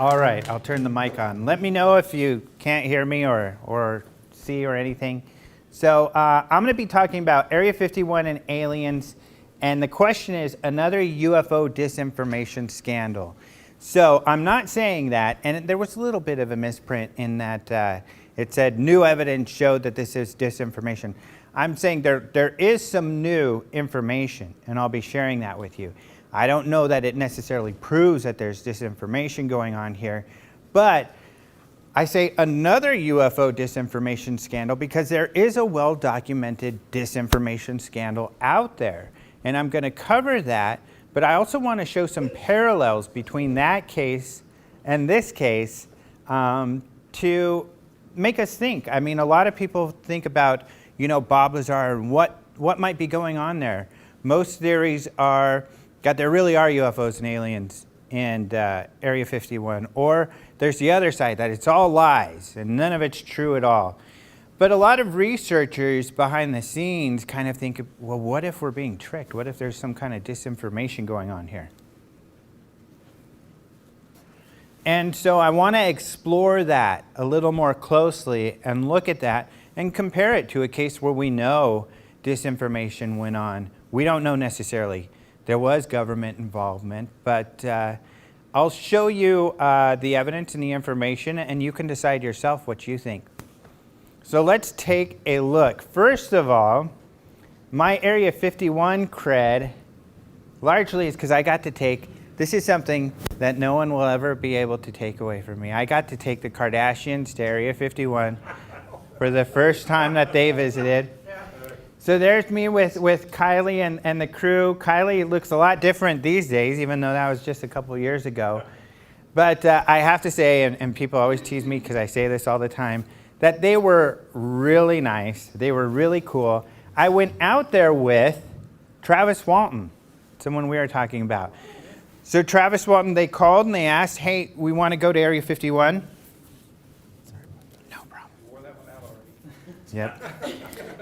All right, I'll turn the mic on. Let me know if you can't hear me or see or anything. So I'm going to be talking about Area 51 and aliens, and the question is another UFO disinformation scandal. So I'm not saying that, and there was a little bit of a misprint in that it said new evidence showed that this is disinformation. I'm saying there is some new information, and I'll be sharing that with you. I don't know that it necessarily proves that there's disinformation going on here, but I say another UFO disinformation scandal because there is a well-documented disinformation scandal out there. And I'm going to cover that, but I also want to show some parallels between that case and this case to make us think. I mean, a lot of people think about, Bob Lazar and what might be going on there. Most theories are that there really are UFOs and aliens in Area 51. Or there's the other side, that it's all lies and none of it's true at all. But a lot of researchers behind the scenes kind of think, well, what if we're being tricked? What if there's some kind of disinformation going on here? And so I want to explore that a little more closely and look at that and compare it to a case where we know disinformation went on. We don't know necessarily. There was government involvement, but I'll show you the evidence and the information, and you can decide yourself what you think. So let's take a look. First of all, my Area 51 cred largely is because I got to take, this is something that no one will ever be able to take away from me. I got to take the Kardashians to Area 51 for the first time that they visited. So there's me with Kylie and the crew. Kylie looks a lot different these days, even though that was just a couple years ago. But I have to say, and people always tease me because I say this all the time, that they were really nice. They were really cool. I went out there with Travis Walton, someone we were talking about. So Travis Walton, they called and they asked, hey, we want to go to Area 51. No problem. Wore that one out already. Yep.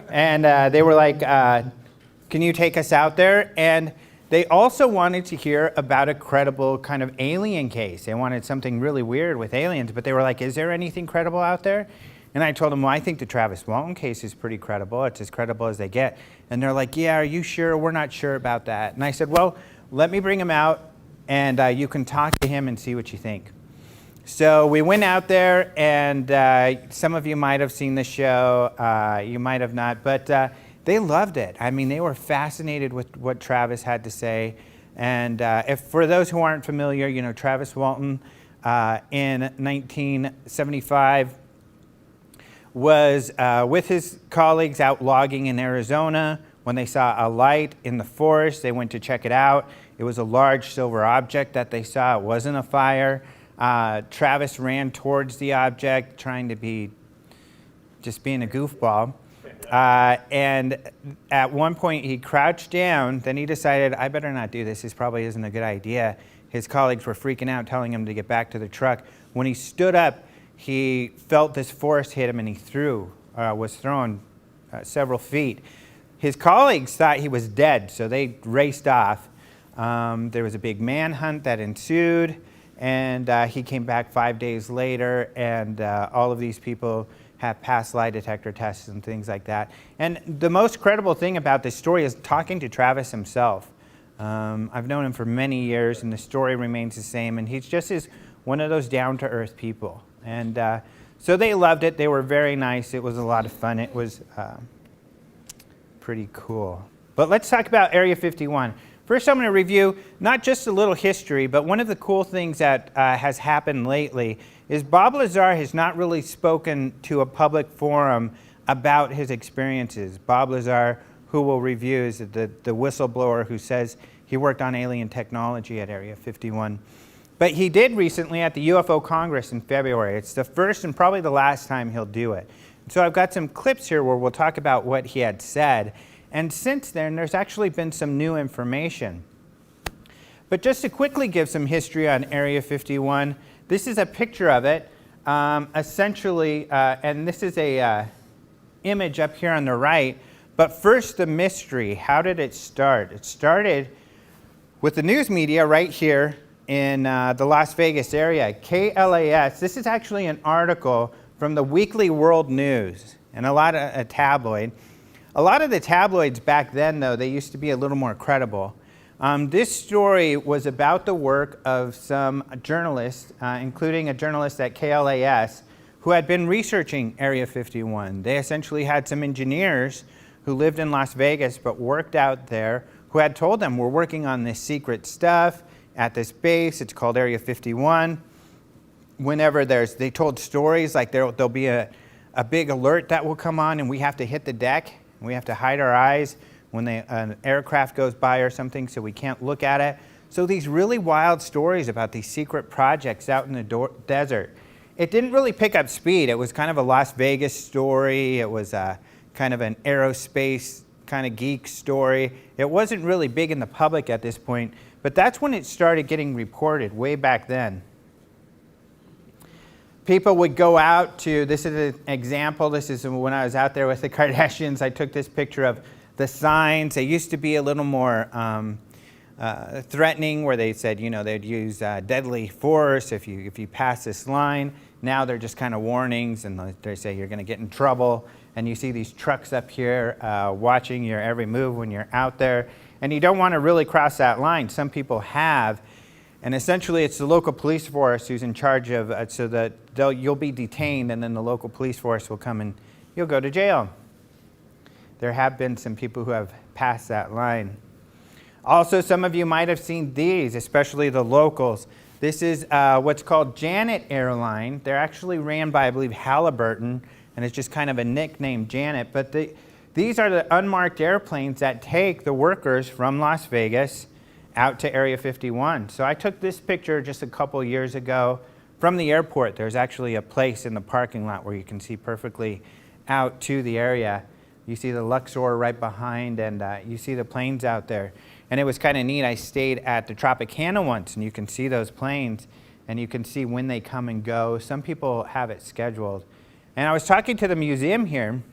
And they were like, can you take us out there? And they also wanted to hear about a credible kind of alien case. They wanted something really weird with aliens, but they were like, is there anything credible out there? And I told them, well, I think the Travis Walton case is pretty credible. It's as credible as they get. And they're like, yeah, are you sure? We're not sure about that. And I said, well, let me bring him out, and you can talk to him and see what you think. So we went out there, and some of you might have seen the show, you might have not, but they loved it. I mean, they were fascinated with what Travis had to say. And if for those who aren't familiar, Travis Walton in 1975 was with his colleagues out logging in Arizona. When they saw a light in the forest, they went to check it out. It was a large silver object that they saw. It wasn't a fire. Travis ran towards the object, trying to be just being a goofball. And at one point, he crouched down. Then he decided, I better not do this. This probably isn't a good idea. His colleagues were freaking out, telling him to get back to the truck. When he stood up, he felt this force hit him, and he was thrown several feet. His colleagues thought he was dead, so they raced off. There was a big manhunt that ensued. And he came back 5 days later, and all of these people have passed lie detector tests and things like that. And the most credible thing about this story is talking to Travis himself. I've known him for many years, and the story remains the same. And he's just one of those down-to-earth people. And so they loved it. They were very nice. It was a lot of fun. It was pretty cool. But let's talk about Area 51. First, I'm going to review not just a little history, but one of the cool things that has happened lately is Bob Lazar has not really spoken to a public forum about his experiences. Bob Lazar, who we'll review, is the whistleblower who says he worked on alien technology at Area 51. But he did recently at the UFO Congress in February. It's the first and probably the last time he'll do it. So I've got some clips here where we'll talk about what he had said. And since then, there's actually been some new information. But just to quickly give some history on Area 51, this is a picture of it. Essentially, and this is a image up here on the right. But first, the mystery. How did it start? It started with the news media right here in the Las Vegas area. KLAS, this is actually an article from the Weekly World News and a tabloid. A lot of the tabloids back then, though, they used to be a little more credible. This story was about the work of some journalists, including a journalist at KLAS, who had been researching Area 51. They essentially had some engineers who lived in Las Vegas but worked out there, who had told them, we're working on this secret stuff at this base. It's called Area 51. Whenever they told stories like there'll be a big alert that will come on and we have to hit the deck and we have to hide our eyes when an aircraft goes by or something so we can't look at it. So these really wild stories about these secret projects out in the desert. It didn't really pick up speed. It was kind of a Las Vegas story. It was kind of an aerospace kind of geek story. It wasn't really big in the public at this point, but that's when it started getting reported way back then. People would go out to, this is an example, this is when I was out there with the Kardashians, I took this picture of the signs. They used to be a little more threatening, where they said, they'd use deadly force if you pass this line. Now they're just kind of warnings, and they say you're going to get in trouble. And you see these trucks up here watching your every move when you're out there. And you don't want to really cross that line. Some people have. And essentially, it's the local police force who's in charge of, so that you'll be detained, and then the local police force will come and you'll go to jail. There have been some people who have passed that line. Also, some of you might have seen these, especially the locals. This is what's called Janet Airline. They're actually ran by, I believe, Halliburton, and it's just kind of a nickname, Janet. But these are the unmarked airplanes that take the workers from Las Vegas out to Area 51. So I took this picture just a couple years ago from the airport. There's actually a place in the parking lot where you can see perfectly out to the area. You see the Luxor right behind, and you see the planes out there. And it was kind of neat. I stayed at the Tropicana once, and you can see those planes, and you can see when they come and go. Some people have it scheduled. And I was talking to the museum here.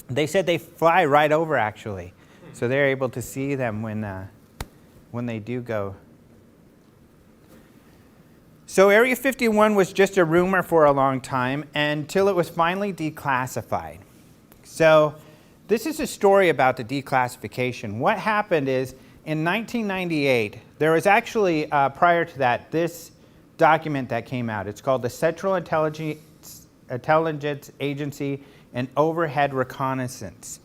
They said they fly right over, actually. So they're able to see them when they do go. So Area 51 was just a rumor for a long time until it was finally declassified. So this is a story about the declassification. What happened is, in 1998, there was actually, prior to that, this document that came out. It's called the Central Intelligence Agency and Overhead Reconnaissance.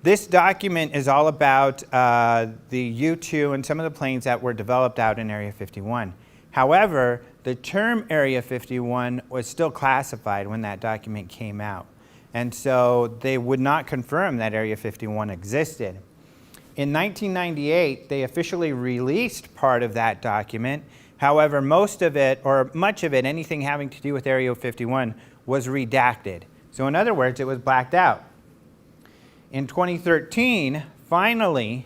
This document is all about the U-2 and some of the planes that were developed out in Area 51. However, the term Area 51 was still classified when that document came out. And so they would not confirm that Area 51 existed. In 1998, they officially released part of that document. However, most of it, or much of it, anything having to do with Area 51, was redacted. So in other words, it was blacked out. In 2013, finally,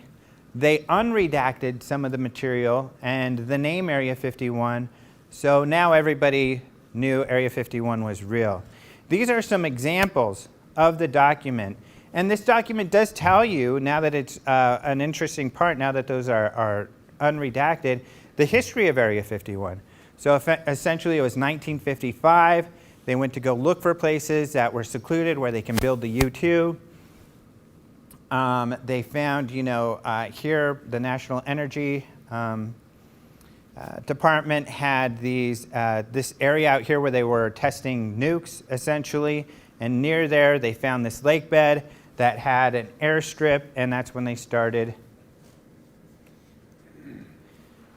they unredacted some of the material and the name Area 51. So now everybody knew Area 51 was real. These are some examples of the document. And this document does tell you, now that it's an interesting part, now that those are unredacted, the history of Area 51. So essentially it was 1955. They went to go look for places that were secluded where they can build the U-2. They found, here the National Energy Department had this area out here where they were testing nukes, essentially. And near there, they found this lake bed that had an airstrip, and that's when they started.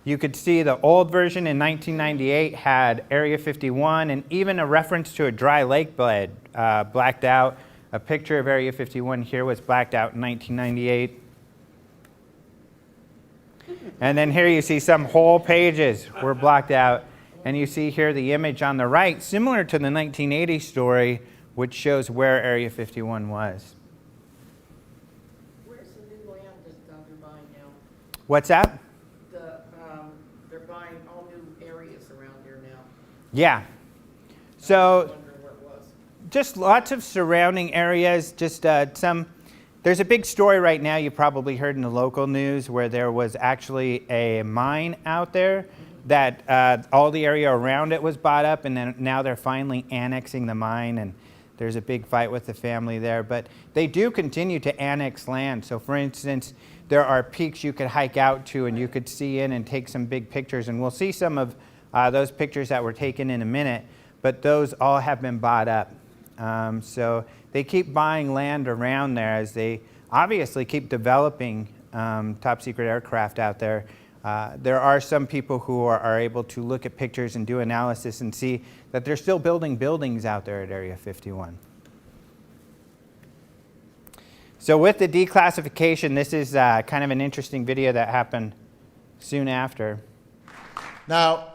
You could see the old version in 1998 had Area 51 and even a reference to a dry lake bed blacked out. A picture of Area 51 here was blacked out in 1998. And then here you see some whole pages were blocked out. And you see here the image on the right, similar to the 1980 story, which shows where Area 51 was. Where's the new land that they're buying now? What's that? They're buying all new areas around there now. Yeah. So just lots of surrounding areas, just there's a big story right now you probably heard in the local news where there was actually a mine out there, that all the area around it was bought up, and then now they're finally annexing the mine, and there's a big fight with the family there. But they do continue to annex land. So for instance, there are peaks you could hike out to, and you could see in and take some big pictures, and we'll see some of those pictures that were taken in a minute, but those all have been bought up. So they keep buying land around there as they obviously keep developing top secret aircraft out there. There are some people who are able to look at pictures and do analysis and see that they're still building buildings out there at Area 51. So with the declassification, this is kind of an interesting video that happened soon after. Now,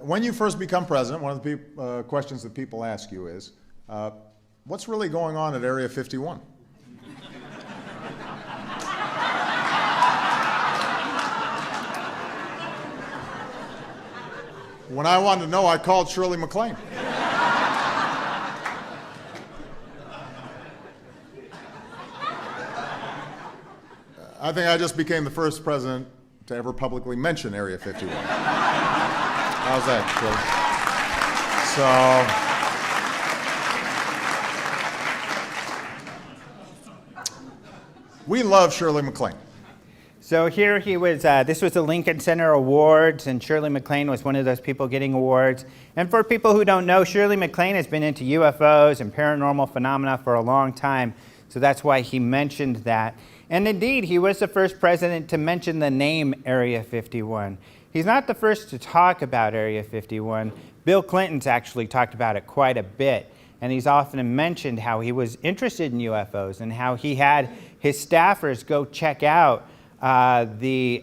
when you first become president, one of the questions that people ask you is, what's really going on at Area 51? When I wanted to know, I called Shirley MacLaine. I think I just became the first president to ever publicly mention Area 51. How's that, Shirley? So, we love Shirley MacLaine. So here he was, this was the Lincoln Center Awards, and Shirley MacLaine was one of those people getting awards. And for people who don't know, Shirley MacLaine has been into UFOs and paranormal phenomena for a long time, so that's why he mentioned that. And indeed, he was the first president to mention the name Area 51. He's not the first to talk about Area 51. Bill Clinton's actually talked about it quite a bit, and he's often mentioned how he was interested in UFOs and how he had his staffers go check out the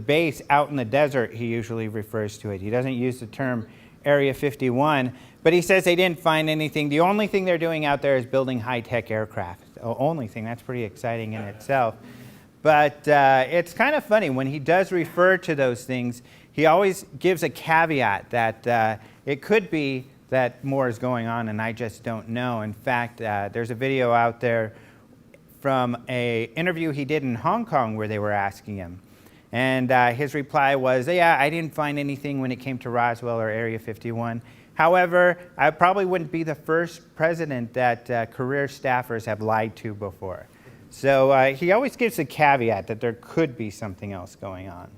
base out in the desert. He usually refers to it. He doesn't use the term Area 51, but he says they didn't find anything. The only thing they're doing out there is building high-tech aircraft. The only thing. That's pretty exciting in itself. But it's kind of funny. When he does refer to those things, he always gives a caveat that it could be that more is going on and I just don't know. In fact, there's a video out there from an interview he did in Hong Kong where they were asking him. And his reply was, yeah, I didn't find anything when it came to Roswell or Area 51. However, I probably wouldn't be the first president that career staffers have lied to before. So he always gives a caveat that there could be something else going on.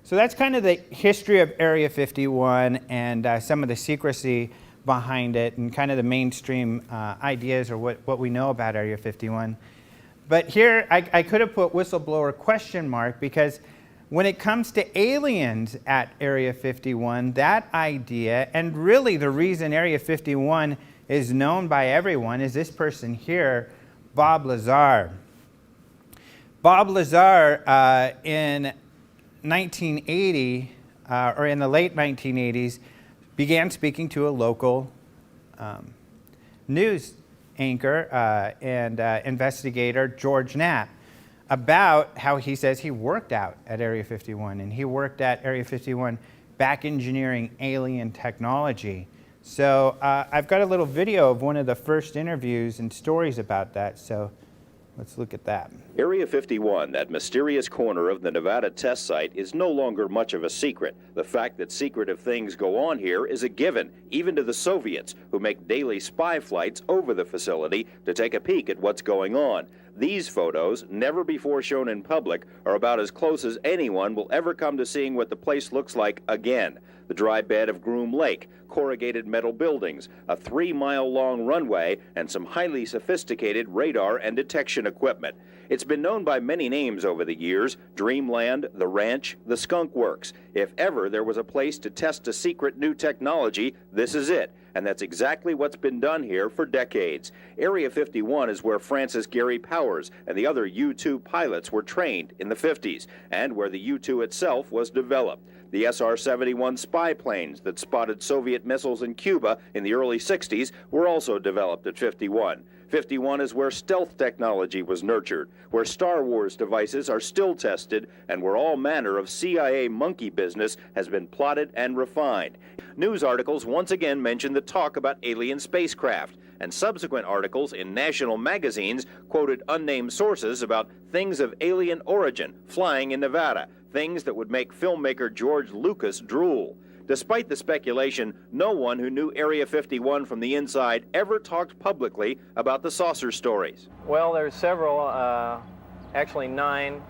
So that's kind of the history of Area 51 and some of the secrecy behind it and kind of the mainstream ideas or what we know about Area 51. But here I could have put whistleblower question mark because when it comes to aliens at Area 51, that idea, and really the reason Area 51 is known by everyone is this person here, Bob Lazar. Bob Lazar in 1980, or in the late 1980s, began speaking to a local news anchor and investigator, George Knapp, about how he says he worked out at Area 51, and he worked at Area 51 back engineering alien technology. So I've got a little video of one of the first interviews and stories about that, so let's look at that. Area 51, that mysterious corner of the Nevada test site, is no longer much of a secret. The fact that secretive things go on here is a given, even to the Soviets, who make daily spy flights over the facility to take a peek at what's going on. These photos, never before shown in public, are about as close as anyone will ever come to seeing what the place looks like again. The dry bed of Groom Lake, corrugated metal buildings, a 3-mile-long runway, and some highly sophisticated radar and detection equipment. It's been known by many names over the years: Dreamland, the Ranch, the Skunk Works. If ever there was a place to test a secret new technology, this is it. And that's exactly what's been done here for decades. Area 51 is where Francis Gary Powers and the other U-2 pilots were trained in the 50s, and where the U-2 itself was developed. The SR-71 spy planes that spotted Soviet missiles in Cuba in the early 60s were also developed at 51. 51 is where stealth technology was nurtured, where Star Wars devices are still tested, and where all manner of CIA monkey business has been plotted and refined. News articles once again mention the talk about alien spacecraft, and subsequent articles in national magazines quoted unnamed sources about things of alien origin flying in Nevada, things that would make filmmaker George Lucas drool. Despite the speculation, no one who knew Area 51 from the inside ever talked publicly about the saucer stories. Well, there's several, actually 9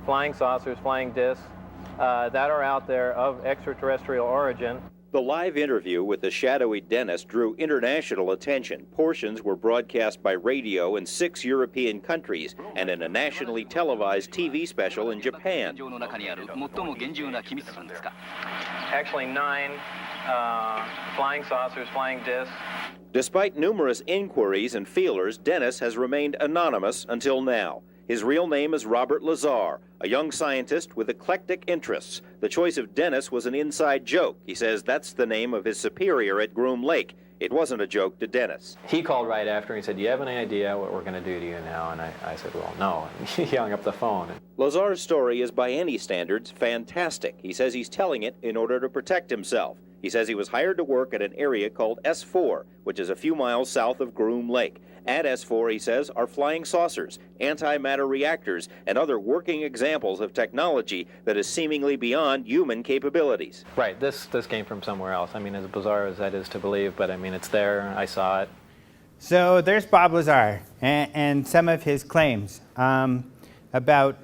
flying saucers, flying discs that are out there of extraterrestrial origin. The live interview with the shadowy Dennis drew international attention. Portions were broadcast by radio in 6 European countries and in a nationally televised TV special in Japan. Actually 9 flying saucers, flying discs. Despite numerous inquiries and feelers, Dennis has remained anonymous until now. His real name is Robert Lazar, a young scientist with eclectic interests. The choice of Dennis was an inside joke. He says that's the name of his superior at Groom Lake. It wasn't a joke to Dennis. He called right after and he said, "Do you have any idea what we're going to do to you now?" And I said, "Well, no." And he hung up the phone. Lazar's story is by any standards fantastic. He says he's telling it in order to protect himself. He says he was hired to work at an area called S4, which is a few miles south of Groom Lake. At S4, he says, are flying saucers, antimatter reactors, and other working examples of technology that is seemingly beyond human capabilities. Right, this came from somewhere else. I mean, as bizarre as that is to believe, but I mean, it's there. I saw it. So there's Bob Lazar and some of his claims about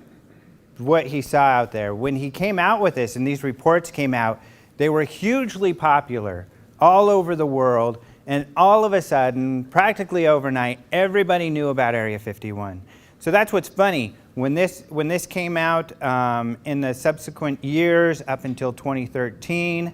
what he saw out there. When he came out with this and these reports came out, they were hugely popular all over the world. And all of a sudden, practically overnight, everybody knew about Area 51. So that's what's funny. When this came out in the subsequent years, up until 2013,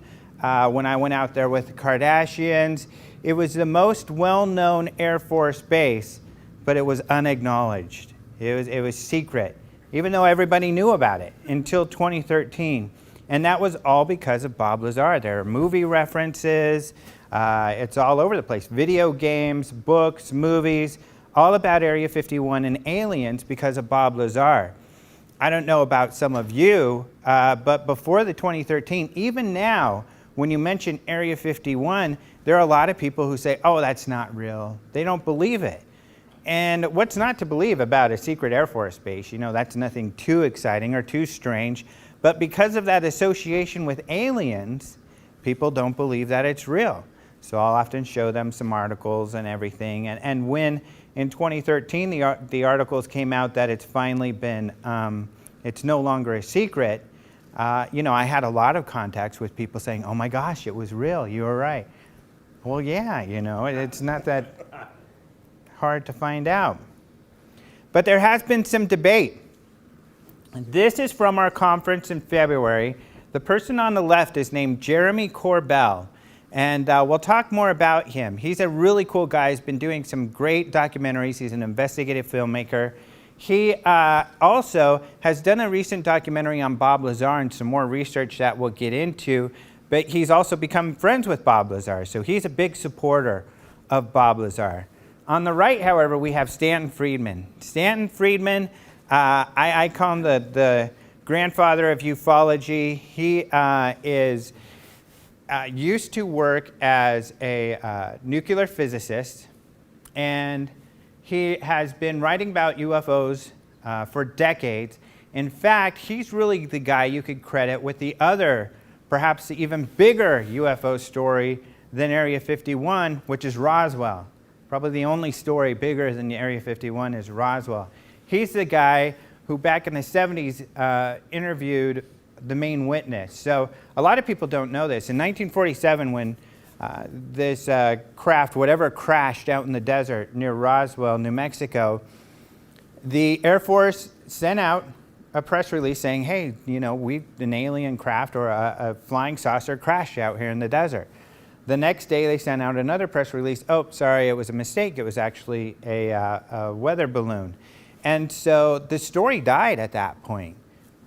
when I went out there with the Kardashians, it was the most well-known Air Force base, but it was unacknowledged. It was secret, even though everybody knew about it until 2013. And that was all because of Bob Lazar. There are movie references. It's all over the place. Video games, books, movies, all about Area 51 and aliens because of Bob Lazar. I don't know about some of you, but before the 2013, even now, when you mention Area 51, there are a lot of people who say, oh, that's not real. They don't believe it. And what's not to believe about a secret Air Force base? You know, that's nothing too exciting or too strange. But because of that association with aliens, people don't believe that it's real. So I'll often show them some articles and everything. And when in 2013 the articles came out that it's finally been, it's no longer a secret, you know, I had a lot of contacts with people saying, oh my gosh, it was real, you were right. Well, yeah, you know, it's not that hard to find out. But there has been some debate. This is from our conference in February. The person on the left is named Jeremy Corbell, and we'll talk more about him. He's a really cool guy. He's been doing some great documentaries. He's an investigative filmmaker. He also has done a recent documentary on Bob Lazar and some more research that we'll get into, but he's also become friends with Bob Lazar, so he's a big supporter of Bob Lazar. On the right, however, we have Stanton Friedman. Stanton Friedman, I call him the grandfather of ufology. He is used to work as a nuclear physicist, and he has been writing about UFOs for decades. In fact, he's really the guy you could credit with the other, perhaps the even bigger UFO story than Area 51, which is Roswell. Probably the only story bigger than the Area 51 is Roswell. He's the guy who back in the 70s interviewed the main witness. So a lot of people don't know this. In 1947, when this craft, whatever, crashed out in the desert near Roswell, New Mexico, the Air Force sent out a press release saying, hey, you know, an alien craft or a flying saucer crashed out here in the desert. The next day, they sent out another press release. Oh, sorry, it was a mistake. It was actually a weather balloon. And so the story died at that point.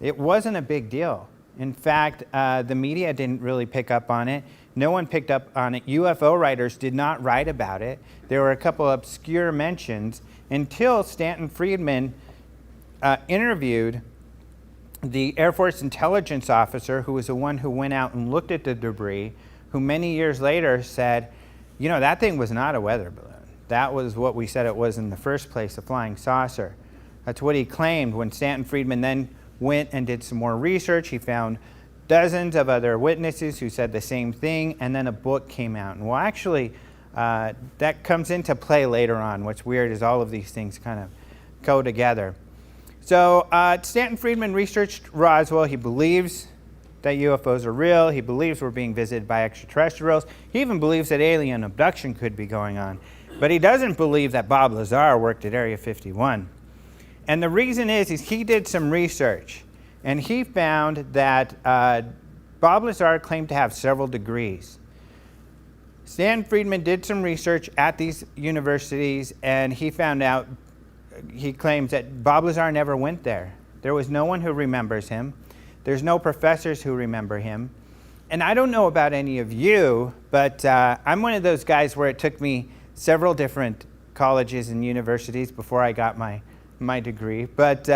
It wasn't a big deal. In fact, the media didn't really pick up on it. No one picked up on it. UFO writers did not write about it. There were a couple obscure mentions until Stanton Friedman interviewed the Air Force intelligence officer, who was the one who went out and looked at the debris, who many years later said, you know, that thing was not a weather balloon. That was what we said it was in the first place, a flying saucer. That's what he claimed when Stanton Friedman then went and did some more research. He found dozens of other witnesses who said the same thing, and then a book came out. And well, actually, that comes into play later on. What's weird is all of these things kind of go together. So Stanton Friedman researched Roswell. He believes that UFOs are real. He believes we're being visited by extraterrestrials. He even believes that alien abduction could be going on. But he doesn't believe that Bob Lazar worked at Area 51. And the reason is he did some research, and he found that Bob Lazar claimed to have several degrees. Stanton Friedman did some research at these universities, and he found out, he claims that Bob Lazar never went there. There was no one who remembers him. There's no professors who remember him. And I don't know about any of you, but I'm one of those guys where it took me several different colleges and universities before I got my degree. But,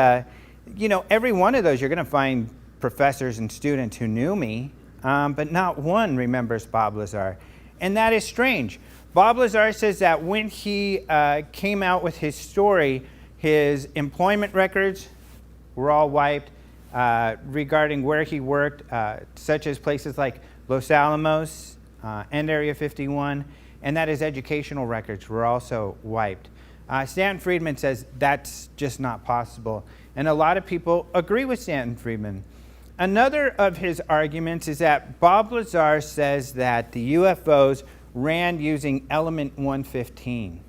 you know, every one of those you're going to find professors and students who knew me, but not one remembers Bob Lazar. And that is strange. Bob Lazar says that when he came out with his story, his employment records were all wiped regarding where he worked, such as places like Los Alamos and Area 51, and that his educational records were also wiped. Stanton Friedman says that's just not possible, and a lot of people agree with Stanton Friedman. Another of his arguments is that Bob Lazar says that the UFOs ran using element 115.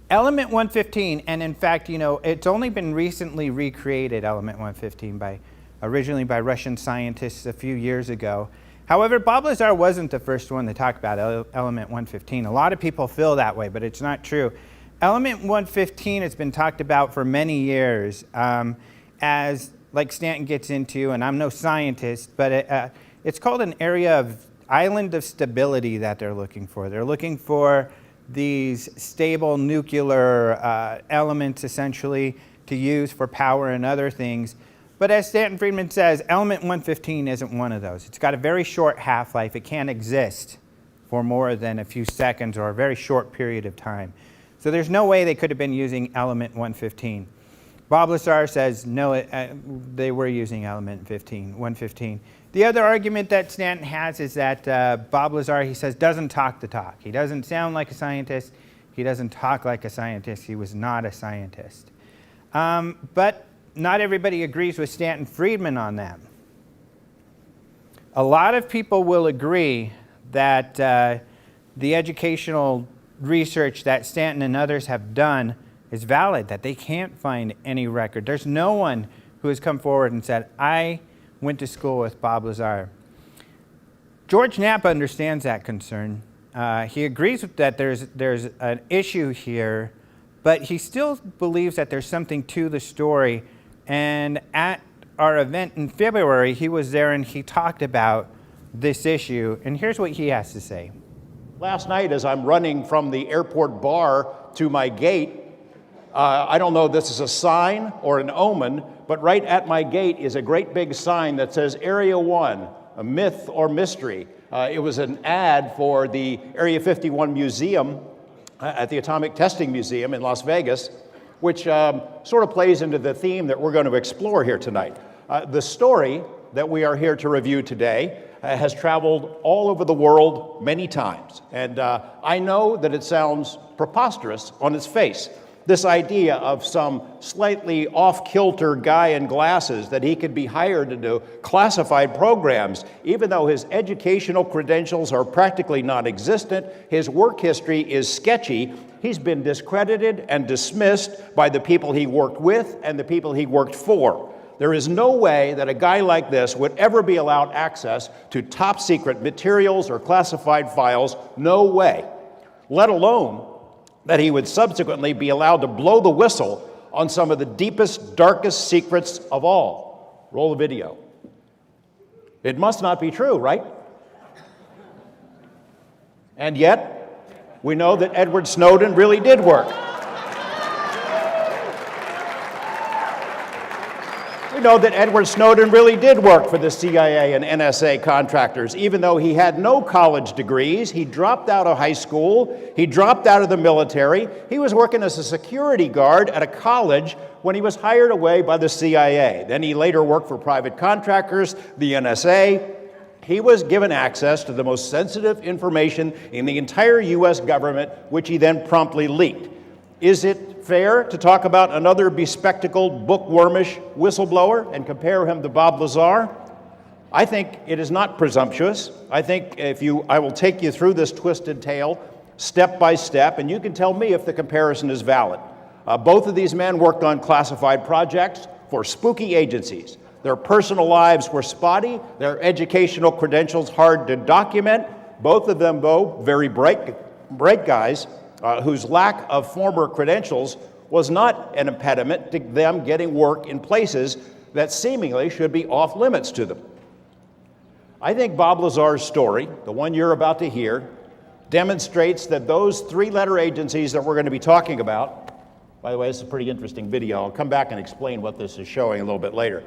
Element 115, and in fact, you know, it's only been recently recreated, element 115, originally by Russian scientists a few years ago. However, Bob Lazar wasn't the first one to talk about element 115. A lot of people feel that way, but it's not true. Element 115 has been talked about for many years as, like Stanton gets into, and I'm no scientist, but it's called an island of stability that they're looking for. They're looking for these stable nuclear elements, essentially, to use for power and other things. But as Stanton Friedman says, element 115 isn't one of those. It's got a very short half-life. It can't exist for more than a few seconds or a very short period of time. So there's no way they could have been using element 115. Bob Lazar says, no, they were using element 115. The other argument that Stanton has is that Bob Lazar, he says, doesn't talk the talk. He doesn't sound like a scientist. He doesn't talk like a scientist. He was not a scientist. But not everybody agrees with Stanton Friedman on that. A lot of people will agree that the educational research that Stanton and others have done is valid, that they can't find any record. There's no one who has come forward and said, I went to school with Bob Lazar. George Knapp understands that concern. He agrees with that there's an issue here, but he still believes that there's something to the story. And at our event in February, he was there and he talked about this issue. And here's what he has to say. Last night, as I'm running from the airport bar to my gate, I don't know if this is a sign or an omen, but right at my gate is a great big sign that says Area 1, a myth or mystery. It was an ad for the Area 51 Museum at the Atomic Testing Museum in Las Vegas, which sort of plays into the theme that we're going to explore here tonight. The story that we are here to review today has traveled all over the world many times. And I know that it sounds preposterous on its face. This idea of some slightly off-kilter guy in glasses, that he could be hired to do classified programs, even though his educational credentials are practically non-existent, his work history is sketchy, he's been discredited and dismissed by the people he worked with and the people he worked for. There is no way that a guy like this would ever be allowed access to top secret materials or classified files. No way. Let alone that he would subsequently be allowed to blow the whistle on some of the deepest, darkest secrets of all. Roll the video. It must not be true, right? And yet, we know that Edward Snowden really did work. We know that Edward Snowden really did work for the CIA and NSA contractors, even though he had no college degrees. He dropped out of high school. He dropped out of the military. He was working as a security guard at a college when he was hired away by the CIA. Then he later worked for private contractors, the NSA. He was given access to the most sensitive information in the entire U.S. government, which he then promptly leaked. Is it fair to talk about another bespectacled, bookwormish whistleblower and compare him to Bob Lazar? I think it is not presumptuous. I think I will take you through this twisted tale step by step, and you can tell me if the comparison is valid. Both of these men worked on classified projects for spooky agencies. Their personal lives were spotty, their educational credentials hard to document. Both of them, though, very bright guys whose lack of former credentials was not an impediment to them getting work in places that seemingly should be off limits to them. I think Bob Lazar's story, the one you're about to hear, demonstrates that those three-letter agencies that we're going to be talking about, by the way, this is a pretty interesting video. I'll come back and explain what this is showing a little bit later.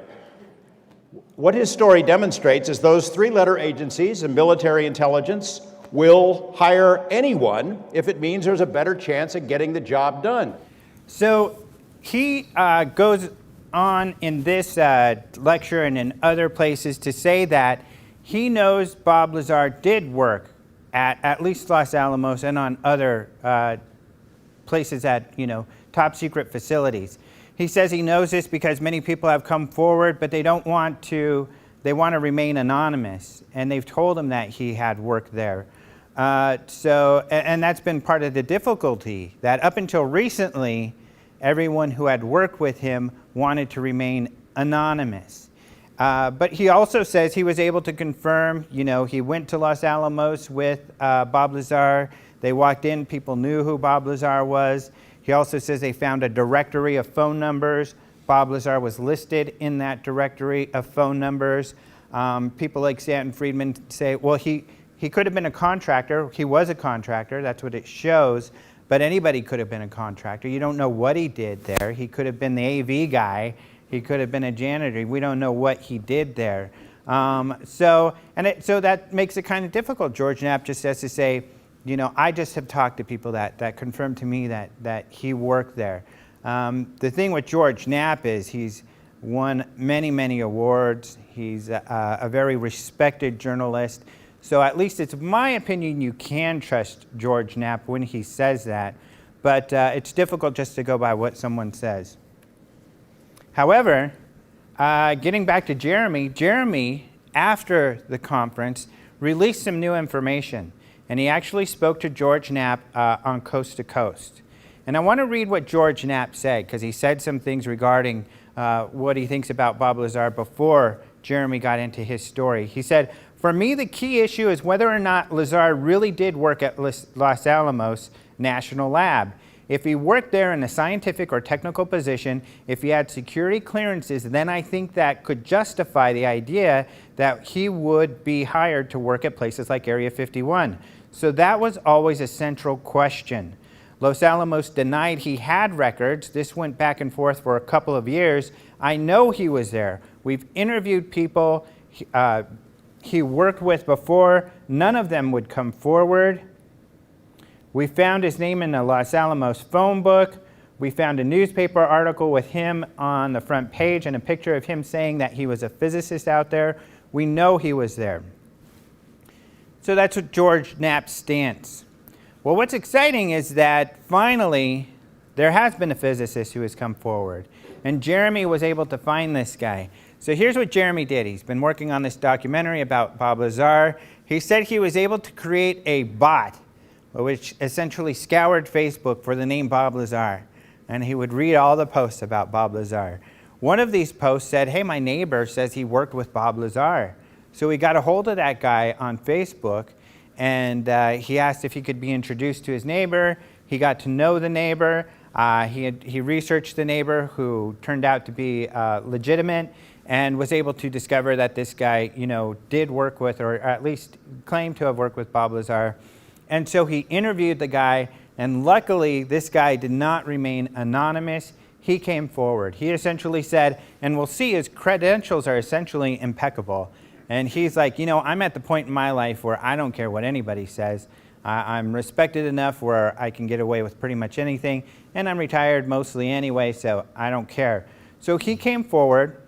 What his story demonstrates is those three-letter agencies and military intelligence will hire anyone if it means there's a better chance of getting the job done. So he goes on in this lecture and in other places to say that he knows Bob Lazar did work at least Los Alamos and on other places at, top secret facilities. He says he knows this because many people have come forward, but they want to remain anonymous. And they've told him that he had worked there. And that's been part of the difficulty, that up until recently, everyone who had worked with him wanted to remain anonymous. But he also says he was able to confirm, he went to Los Alamos with Bob Lazar. They walked in, people knew who Bob Lazar was. He also says they found a directory of phone numbers. Bob Lazar was listed in that directory of phone numbers. People like Stanton Friedman say, well, he could have been a contractor. He was a contractor. That's what it shows. But anybody could have been a contractor. You don't know what he did there. He could have been the AV guy. He could have been a janitor. We don't know what he did there. So that makes it kind of difficult. George Knapp just has to say, I just have talked to people that confirmed to me that he worked there. The thing with George Knapp is he's won many, many awards. He's a very respected journalist. So at least it's my opinion you can trust George Knapp when he says that. But it's difficult just to go by what someone says. However, getting back to Jeremy, after the conference, released some new information. And he actually spoke to George Knapp on Coast to Coast. And I want to read what George Knapp said, because he said some things regarding what he thinks about Bob Lazar before Jeremy got into his story. He said, "For me, the key issue is whether or not Lazar really did work at Los Alamos National Lab. If he worked there in a scientific or technical position, if he had security clearances, then I think that could justify the idea that he would be hired to work at places like Area 51. So that was always a central question. Los Alamos denied he had records. This went back and forth for a couple of years. I know he was there. We've interviewed people he worked with before. None of them would come forward. We found his name in the Los Alamos phone book. We found a newspaper article with him on the front page and a picture of him saying that he was a physicist out there. We know he was there." So that's what George Knapp's stance. Well, what's exciting is that finally there has been a physicist who has come forward. And Jeremy was able to find this guy. So here's what Jeremy did. He's been working on this documentary about Bob Lazar. He said he was able to create a bot which essentially scoured Facebook for the name Bob Lazar. And he would read all the posts about Bob Lazar. One of these posts said, "Hey, my neighbor says he worked with Bob Lazar." So we got a hold of that guy on Facebook, and he asked if he could be introduced to his neighbor. He got to know the neighbor. He researched the neighbor, who turned out to be legitimate, and was able to discover that this guy, did work with, or at least claimed to have worked with Bob Lazar. And so he interviewed the guy, and luckily this guy did not remain anonymous. He came forward. He essentially said, and we'll see his credentials are essentially impeccable. And he's like, I'm at the point in my life where I don't care what anybody says. I'm respected enough where I can get away with pretty much anything, and I'm retired mostly anyway, so I don't care. So he came forward.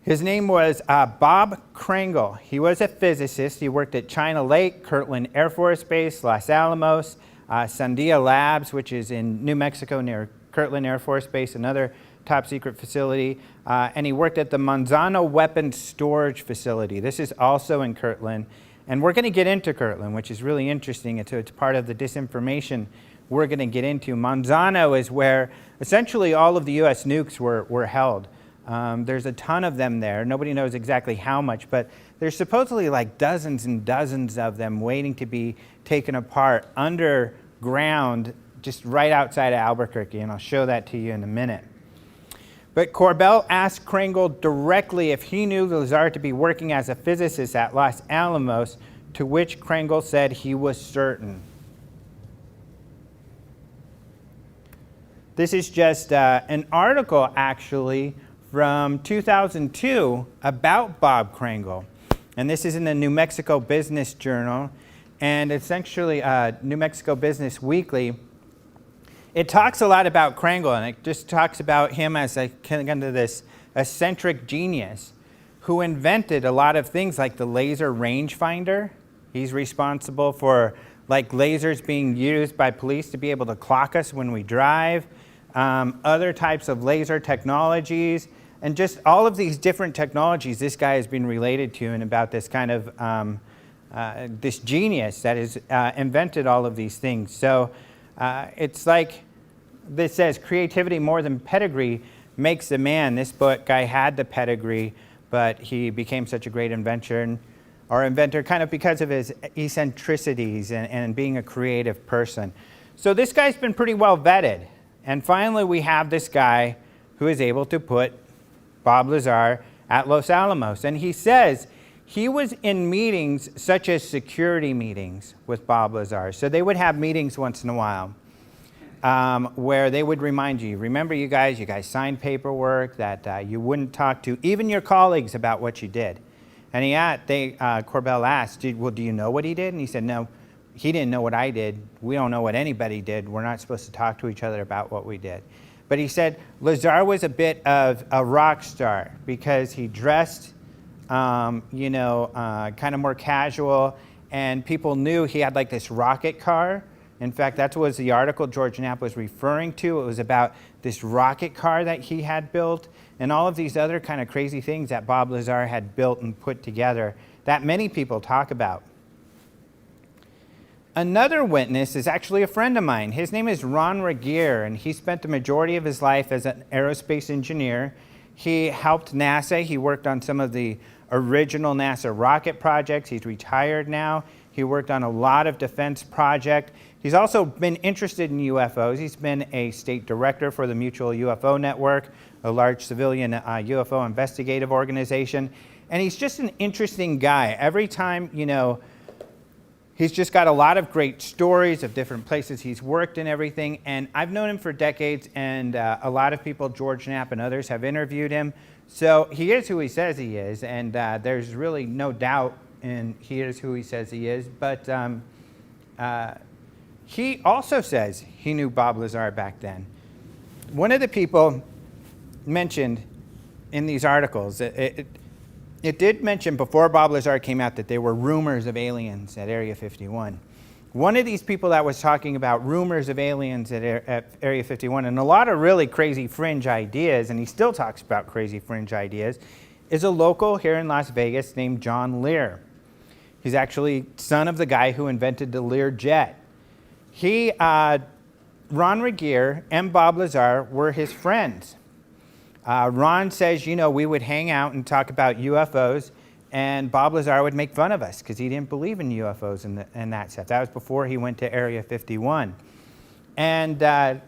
His name was Bob Kringle. He was a physicist. He worked at China Lake, Kirtland Air Force Base, Los Alamos, Sandia Labs, which is in New Mexico near Kirtland Air Force Base, another top secret facility. And he worked at the Manzano Weapons Storage Facility. This is also in Kirtland. And we're going to get into Kirtland, which is really interesting. It's part of the disinformation we're going to get into. Manzano is where essentially all of the U.S. nukes were held. There's a ton of them there. Nobody knows exactly how much, but there's supposedly like dozens and dozens of them waiting to be taken apart underground, just right outside of Albuquerque, and I'll show that to you in a minute. But Corbell asked Kringle directly if he knew Lazar to be working as a physicist at Los Alamos, to which Kringle said he was certain. This is just an article, actually, from 2002 about Bob Kringle. And this is in the New Mexico Business Journal, and it's actually New Mexico Business Weekly. It talks a lot about Kringle, and it just talks about him as a kind of this eccentric genius who invented a lot of things like the laser rangefinder. He's responsible for like lasers being used by police to be able to clock us when we drive, other types of laser technologies, and just all of these different technologies this guy has been related to, and about this kind of this genius that has invented all of these things. So it's like this says, creativity more than pedigree makes a man. This guy had the pedigree, but he became such a great inventor kind of because of his eccentricities and being a creative person. So this guy's been pretty well vetted. And finally, we have this guy who is able to put Bob Lazar at Los Alamos. And he says he was in meetings such as security meetings with Bob Lazar. So they would have meetings once in a while where they would remind you, remember you guys signed paperwork that you wouldn't talk to even your colleagues about what you did. And Corbell asked, well, do you know what he did? And he said, no, he didn't know what I did. We don't know what anybody did. We're not supposed to talk to each other about what we did. But he said Lazar was a bit of a rock star because he dressed, kind of more casual, and people knew he had like this rocket car. In fact, that was the article George Knapp was referring to. It was about this rocket car that he had built and all of these other kind of crazy things that Bob Lazar had built and put together that many people talk about. Another witness is actually a friend of mine. His name is Ron Regier, and he spent the majority of his life as an aerospace engineer. He helped NASA. He worked on some of the original NASA rocket projects. He's retired now. He worked on a lot of defense projects. He's also been interested in UFOs. He's been a state director for the Mutual UFO Network, a large civilian UFO investigative organization. And he's just an interesting guy. Every time, he's just got a lot of great stories of different places he's worked and everything. And I've known him for decades, and a lot of people, George Knapp and others, have interviewed him. So he is who he says he is, and there's really no doubt he is who he says he is. But he also says he knew Bob Lazar back then. One of the people mentioned in these articles, it did mention before Bob Lazar came out that there were rumors of aliens at Area 51. One of these people that was talking about rumors of aliens at Area 51 and a lot of really crazy fringe ideas, and he still talks about crazy fringe ideas, is a local here in Las Vegas named John Lear. He's actually son of the guy who invented the Lear jet. Ron Regier and Bob Lazar were his friends. Ron says, we would hang out and talk about UFOs, and Bob Lazar would make fun of us because he didn't believe in UFOs and that stuff. That was before he went to Area 51. And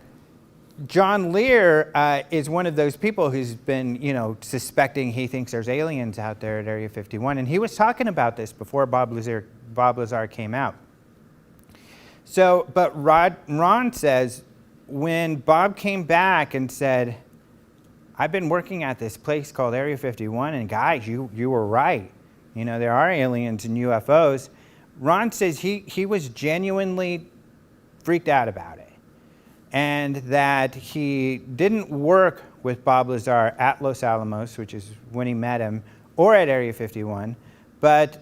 John Lear is one of those people who's been, suspecting he thinks there's aliens out there at Area 51. And he was talking about this before Bob Lazar came out. So, but Ron says, when Bob came back and said, I've been working at this place called Area 51, and guys, you were right. There are aliens and UFOs. Ron says he was genuinely freaked out about it, and that he didn't work with Bob Lazar at Los Alamos, which is when he met him, or at Area 51, but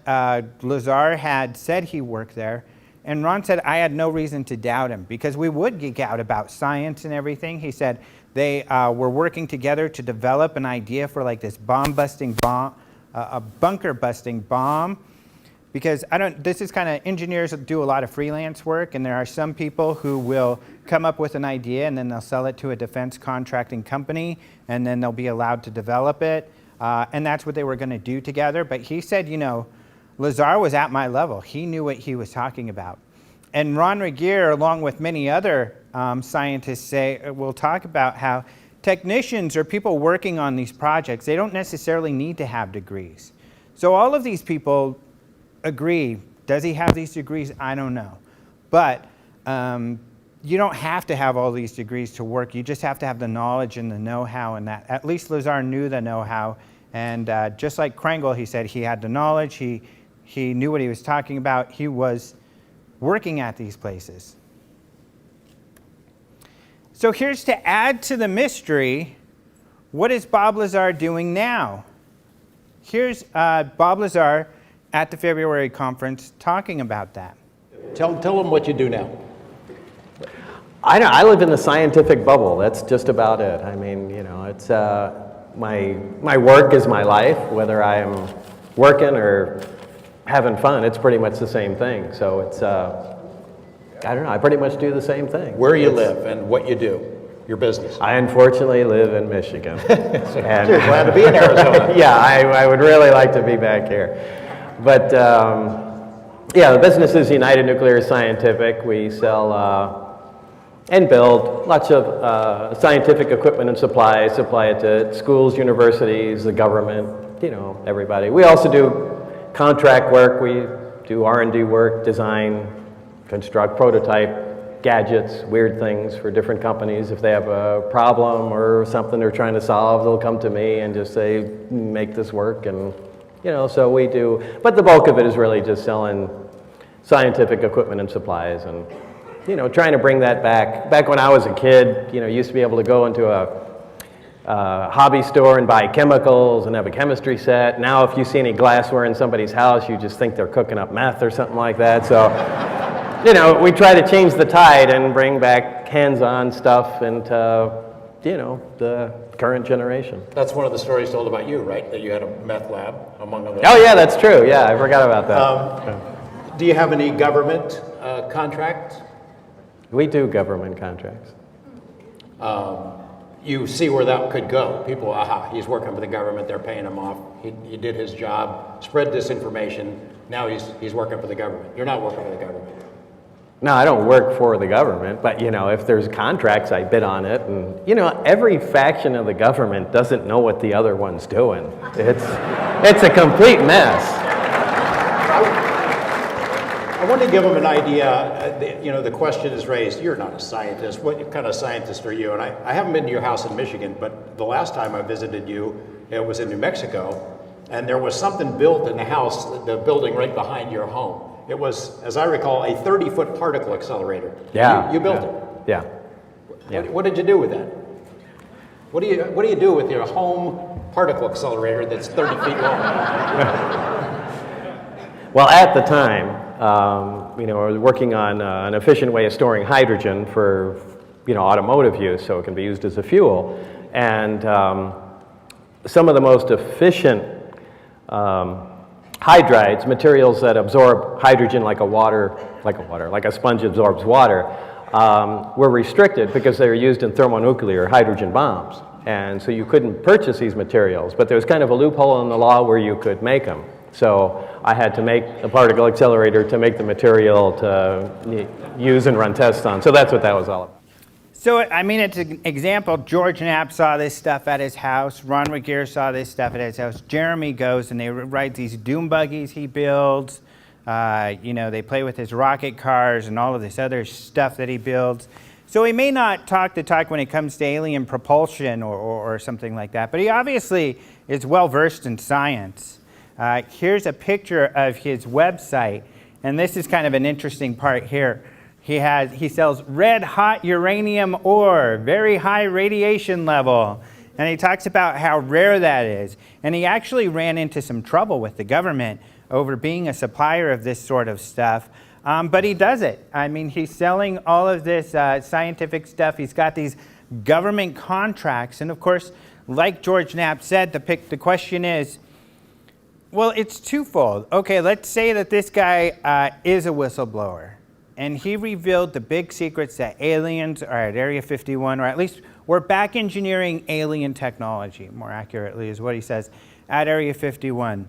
Lazar had said he worked there, and Ron said, I had no reason to doubt him, because we would geek out about science and everything. He said they were working together to develop an idea for like this bunker-busting bomb, because this is kind of, engineers do a lot of freelance work, and there are some people who will come up with an idea and then they'll sell it to a defense contracting company, and then they'll be allowed to develop it, and that's what they were going to do together. But he said, Lazar was at my level. He knew what he was talking about. And Ron Regier, along with many other scientists, will talk about how technicians or people working on these projects, they don't necessarily need to have degrees. So all of these people agree. Does he have these degrees? I don't know. But you don't have to have all these degrees to work. You just have to have the knowledge and the know-how, and that. At least Lazar knew the know-how. And just like Krengel, he said he had the knowledge. He knew what he was talking about. He was working at these places. So here's to add to the mystery, what is Bob Lazar doing now? Here's Bob Lazar at the February conference talking about that. Tell them what you do now. I live in the scientific bubble. That's just about it. I mean, it's my work is my life. Whether I am working or having fun, it's pretty much the same thing. So it's I don't know. I pretty much do the same thing. Where you live and what you do, your business. I unfortunately live in Michigan. And You're glad to be in Arizona. yeah, I would really like to be back here. But yeah, the business is United Nuclear Scientific. We sell and build lots of scientific equipment and supplies, supply it to schools, universities, the government, everybody. We also do contract work. We do R&D work, design, construct, prototype gadgets, weird things for different companies. If they have a problem or something they're trying to solve, they'll come to me and just say, make this work. And so we do, but the bulk of it is really just selling scientific equipment and supplies, and trying to bring that back. Back when I was a kid, used to be able to go into a hobby store and buy chemicals and have a chemistry set. Now if you see any glassware in somebody's house, you just think they're cooking up meth or something like that. So, we try to change the tide and bring back hands-on stuff into, the current generation. That's one of the stories told about you, right? That you had a meth lab, among other. Oh yeah, that's true. Yeah, I forgot about that. Do you have any government contracts? We do government contracts. You see where that could go. People, he's working for the government, they're paying him off. He did his job, spread disinformation. Now he's working for the government. You're not working for the government. No, I don't work for the government, but if there's contracts, I bid on it. And every faction of the government doesn't know what the other one's doing. It's a complete mess. I want to give them an idea. The question is raised, you're not a scientist. What kind of scientist are you? And I haven't been to your house in Michigan, but the last time I visited you, it was in New Mexico, and there was something built in the house, the building right behind your home. It was, as I recall, a 30-foot particle accelerator. Yeah. You built it. Yeah. What did you do with that? What do you do with your home particle accelerator that's 30 feet long? Well, at the time, I was working on an efficient way of storing hydrogen for, automotive use, so it can be used as a fuel. And some of the most efficient hydrides, materials that absorb hydrogen like a sponge absorbs water, were restricted because they were used in thermonuclear hydrogen bombs. And so you couldn't purchase these materials, but there was kind of a loophole in the law where you could make them. So I had to make a particle accelerator to make the material to use and run tests on. So that's what that was all about. So, it's an example. George Knapp saw this stuff at his house. Ron Regier saw this stuff at his house. Jeremy goes and they ride these doom buggies he builds. They play with his rocket cars and all of this other stuff that he builds. So he may not talk the talk when it comes to alien propulsion or something like that, but he obviously is well versed in science. Here's a picture of his website, And this is kind of an interesting part here. He sells red hot uranium ore, very high radiation level. And he talks about how rare that is. And he actually ran into some trouble with the government over being a supplier of this sort of stuff. But he does it. I mean, he's selling all of this scientific stuff. He's got these government contracts. And of course, like George Knapp said, the question is, well, it's twofold. Okay, let's say that this guy is a whistleblower. And he revealed the big secrets that aliens are at Area 51, or at least we're back engineering alien technology, more accurately is what he says, at Area 51.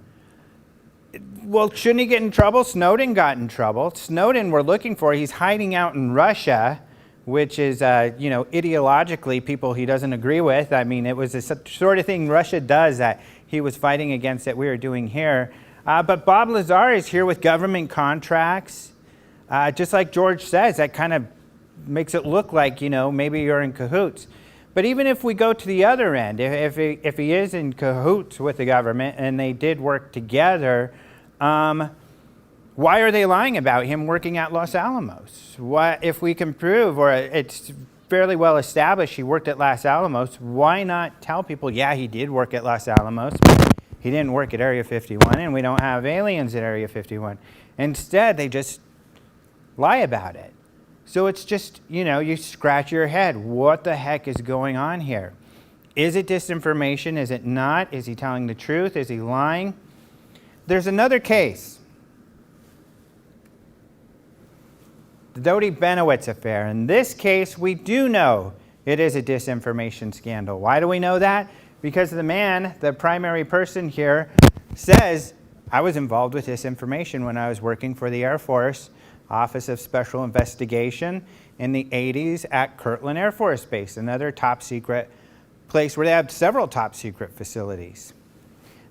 Well, shouldn't he get in trouble? Snowden got in trouble. Snowden we're looking for. He's hiding out in Russia, which is, ideologically people he doesn't agree with. I mean, it was the sort of thing Russia does that he was fighting against that we are doing here. But Bob Lazar is here with government contracts. Just like George says, that kind of makes it look like, maybe you're in cahoots. But even if we go to the other end, if he is in cahoots with the government and they did work together, why are they lying about him working at Los Alamos? If we can prove, or it's fairly well established he worked at Los Alamos, why not tell people, yeah, he did work at Los Alamos, but he didn't work at Area 51, and we don't have aliens at Area 51. Instead, they just lie about it. So it's just, you scratch your head. What the heck is going on here? Is it disinformation? Is it not? Is he telling the truth? Is he lying? There's another case. The Dodi Benowitz affair. In this case, we do know it is a disinformation scandal. Why do we know that? Because the man, the primary person here, says, I was involved with disinformation when I was working for the Air Force Office of Special Investigation in the 80s at Kirtland Air Force Base, another top secret place where they have several top secret facilities.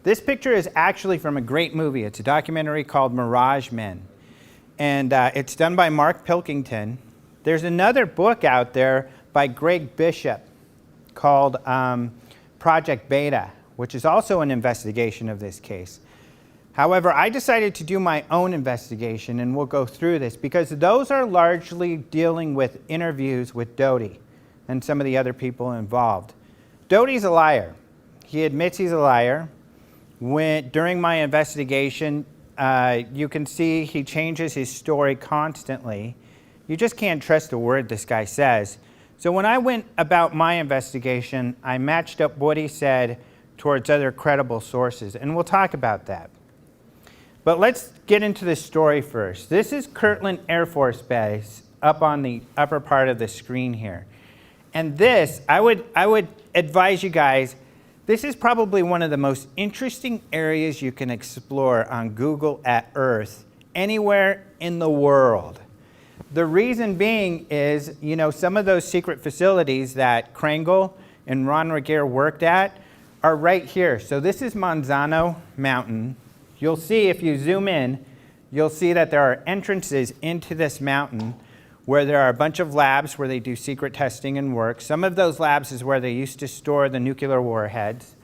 This picture is actually from a great movie. It's a documentary called Mirage Men. And it's done by Mark Pilkington. There's another book out there by Greg Bishop called Project Beta, which is also an investigation of this case. However, I decided to do my own investigation, and we'll go through this, because those are largely dealing with interviews with Dodi and some of the other people involved. Dodi's a liar. He admits he's a liar. During my investigation, you can see he changes his story constantly. You just can't trust a word this guy says. So when I went about my investigation, I matched up what he said towards other credible sources, and we'll talk about that. But let's get into the story first. This is Kirtland Air Force Base up on the upper part of the screen here. And this, I would advise you guys, this is probably one of the most interesting areas you can explore on Google Earth anywhere in the world. The reason being is, some of those secret facilities that Krangle and Ron Regier worked at are right here. So this is Manzano Mountain. You'll see, if you zoom in, you'll see that there are entrances into this mountain where there are a bunch of labs where they do secret testing and work. Some of those labs is where they used to store the nuclear warheads.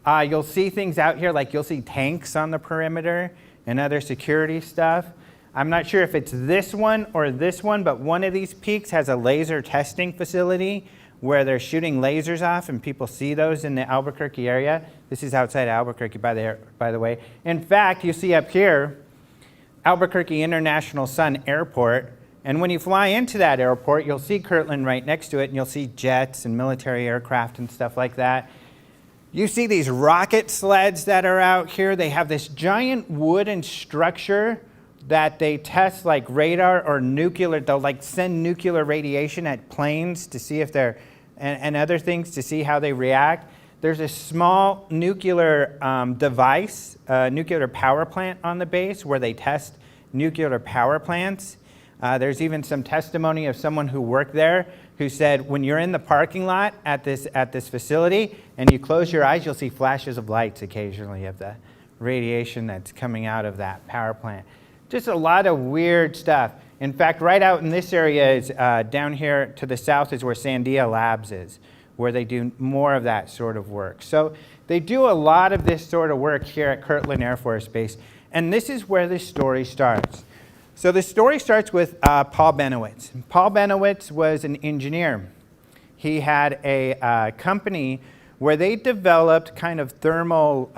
You'll see things out here, like you'll see tanks on the perimeter and other security stuff. I'm not sure if it's this one or this one, but one of these peaks has a laser testing facility where they're shooting lasers off, and people see those in the Albuquerque area. This is outside Albuquerque, by the way. In fact, you see up here, Albuquerque International Sun Airport, and when you fly into that airport, you'll see Kirtland right next to it, and you'll see jets and military aircraft and stuff like that. You see these rocket sleds that are out here. They have this giant wooden structure that they test like radar or nuclear. They'll like send nuclear radiation at planes to see if they're, and other things to see how they react. There's a small nuclear device, nuclear power plant on the base where they test nuclear power plants. There's even some testimony of someone who worked there who said, when you're in the parking lot at this facility and you close your eyes, you'll see flashes of lights occasionally of the radiation that's coming out of that power plant. Just a lot of weird stuff. In fact, right out in this area is down here to the south is where Sandia Labs is, where they do more of that sort of work. So they do a lot of this sort of work here at Kirtland Air Force Base. And this is where this story starts. So the story starts with Paul Benowitz. Paul Benowitz was an engineer. He had a company where they developed kind of thermal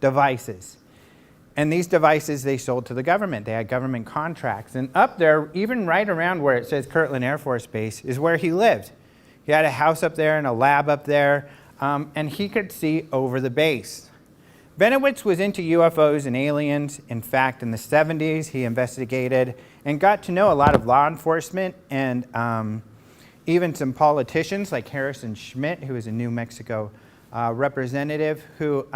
devices. And these devices they sold to the government. They had government contracts. And up there, even right around where it says Kirtland Air Force Base, is where he lived. He had a house up there and a lab up there, and he could see over the base. Benowitz was into UFOs and aliens. In fact, in the 70s, he investigated and got to know a lot of law enforcement and even some politicians like Harrison Schmidt, who is a New Mexico representative, who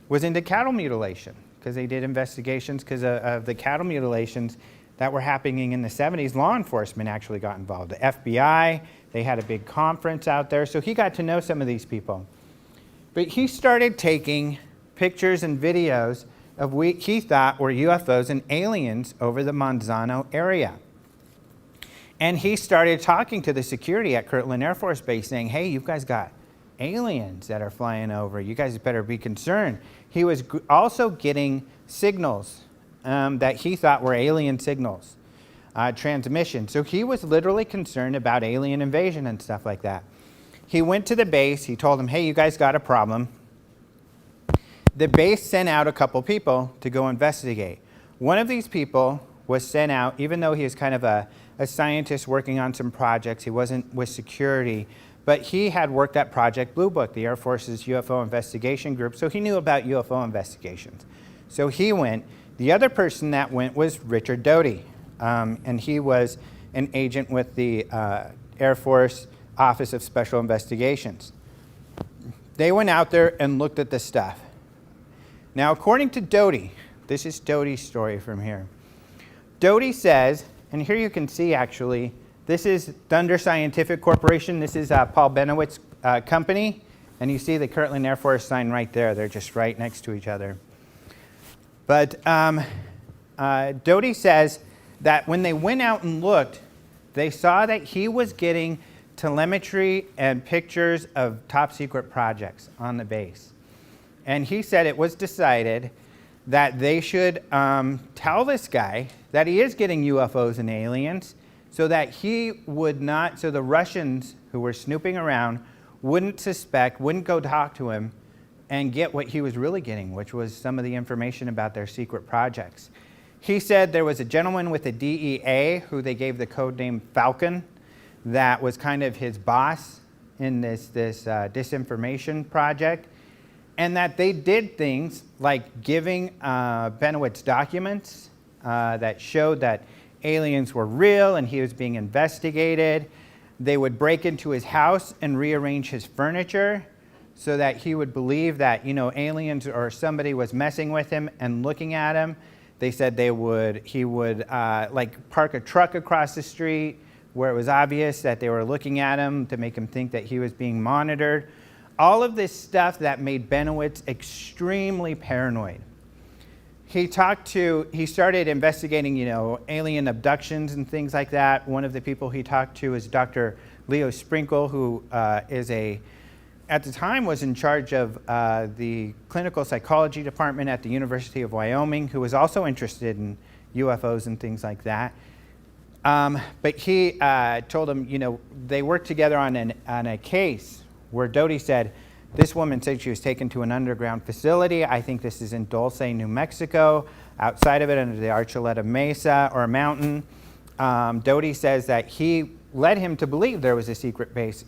was into cattle mutilation, because they did investigations because of the cattle mutilations that were happening in the 70s. Law enforcement actually got involved. The FBI, they had a big conference out there, so he got to know some of these people. But he started taking pictures and videos of what he thought were UFOs and aliens over the Manzano area. And he started talking to the security at Kirtland Air Force Base saying, hey, you guys got aliens that are flying over. You guys better be concerned. He was also getting signals that he thought were alien signals, transmission. So he was literally concerned about alien invasion and stuff like that. He went to the base. He told them, hey, you guys got a problem. The base sent out a couple people to go investigate. One of these people was sent out, even though he was kind of a scientist working on some projects. He wasn't with security, but he had worked at Project Blue Book, the Air Force's UFO investigation group, so he knew about UFO investigations. So he went. The other person that went was Richard Doty, and he was an agent with the Air Force Office of Special Investigations. They went out there and looked at the stuff. Now, according to Doty, this is Doty's story from here. Doty says, and here you can see actually, this is Thunder Scientific Corporation. This is Paul Benowitz's company. And you see the Kirtland Air Force sign right there. They're just right next to each other. But Doty says that when they went out and looked, they saw that he was getting telemetry and pictures of top secret projects on the base. And he said it was decided that they should tell this guy that he is getting UFOs and aliens, so that he would not, so the Russians who were snooping around wouldn't suspect, wouldn't go talk to him and get what he was really getting, which was some of the information about their secret projects. He said there was a gentleman with the DEA who they gave the code name Falcon that was kind of his boss in this disinformation project, and that they did things like giving Benowitz documents that showed that aliens were real and he was being investigated. They would break into his house and rearrange his furniture so that he would believe that, aliens or somebody was messing with him and looking at him. They said he would park a truck across the street where it was obvious that they were looking at him to make him think that he was being monitored. All of this stuff that made Benowitz extremely paranoid. He started investigating, alien abductions and things like that. One of the people he talked to is Dr. Leo Sprinkle, who at the time was in charge of the clinical psychology department at the University of Wyoming, who was also interested in UFOs and things like that. But he told him, they worked together on a case where Doty said, this woman said she was taken to an underground facility. I think this is in Dulce, New Mexico, outside of it under the Archuleta Mesa or mountain. Doty says that he led him to believe there was a secret base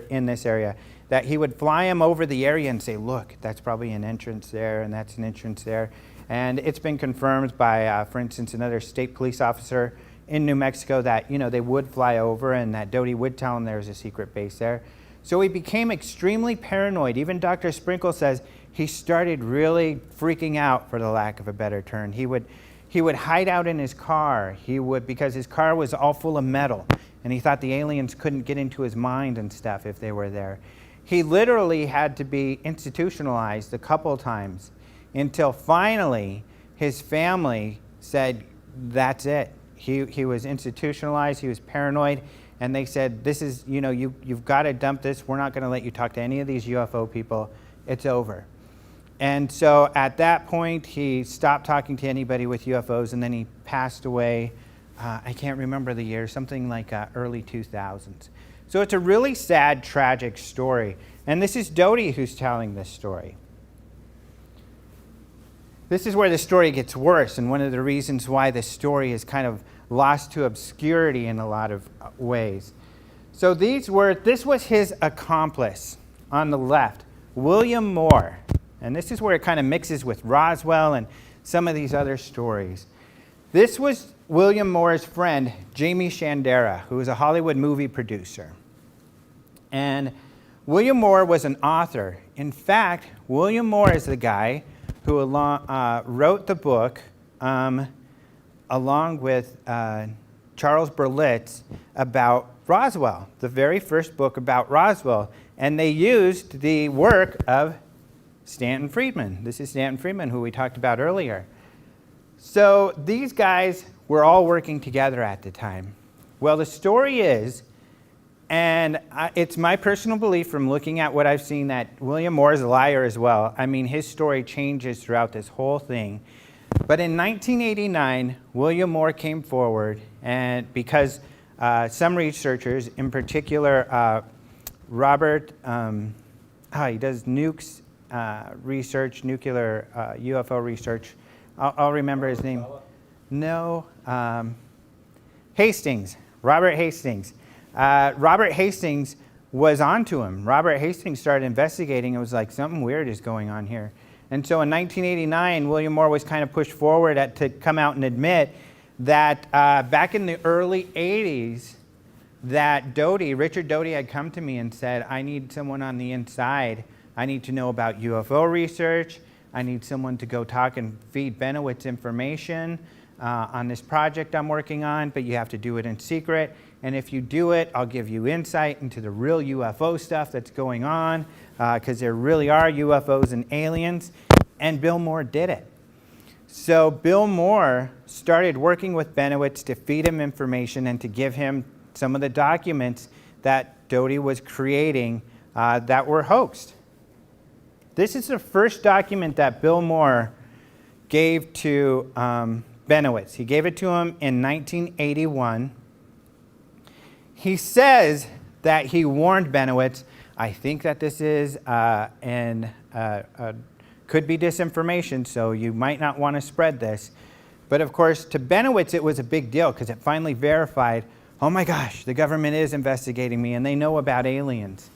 in this area, that he would fly him over the area and say, look, that's probably an entrance there and that's an entrance there. And it's been confirmed by, for instance, another state police officer in New Mexico that, they would fly over and that Doty would tell him there was a secret base there. So he became extremely paranoid. Even Dr. Sprinkle says he started really freaking out, for the lack of a better term. He would hide out in his car. Because his car was all full of metal, and he thought the aliens couldn't get into his mind and stuff if they were there. He literally had to be institutionalized a couple times until finally his family said, that's it. He was institutionalized, he was paranoid, and they said, this is, you've got to dump this. We're not going to let you talk to any of these UFO people. It's over. And so at that point, he stopped talking to anybody with UFOs, and then he passed away. I can't remember the year, something like early 2000s. So it's a really sad, tragic story. And this is Doty who's telling this story. This is where the story gets worse, and one of the reasons why this story is kind of lost to obscurity in a lot of ways. So this was his accomplice on the left, William Moore. And this is where it kind of mixes with Roswell and some of these other stories. This was William Moore's friend, Jamie Shandera, who was a Hollywood movie producer. And William Moore was an author. In fact, William Moore is the guy who wrote the book along with Charles Berlitz about Roswell, the very first book about Roswell. And they used the work of Stanton Friedman. This is Stanton Friedman, who we talked about earlier. So these guys were all working together at the time. Well, the story is, and it's my personal belief from looking at what I've seen, that William Moore is a liar as well. I mean, his story changes throughout this whole thing. But in 1989, William Moore came forward, and because some researchers, in particular Robert, he does nukes research, nuclear UFO research. I'll remember his name. No, Hastings, Robert Hastings. Robert Hastings was onto him. Robert Hastings started investigating. It was like something weird is going on here. And so in 1989, William Moore was kind of pushed forward to come out and admit that back in the early 80s, that Richard Doty had come to me and said, I need someone on the inside. I need to know about UFO research. I need someone to go talk and feed Benowitz information on this project I'm working on, but you have to do it in secret. And if you do it, I'll give you insight into the real UFO stuff that's going on, because there really are UFOs and aliens. And Bill Moore did it. So Bill Moore started working with Benowitz to feed him information and to give him some of the documents that Doty was creating that were hoaxed. This is the first document that Bill Moore gave to Benowitz. He gave it to him in 1981. He says that he warned Benowitz, I think that this is could be disinformation, so you might not want to spread this. But of course, to Benowitz, it was a big deal because it finally verified, oh my gosh, the government is investigating me and they know about aliens.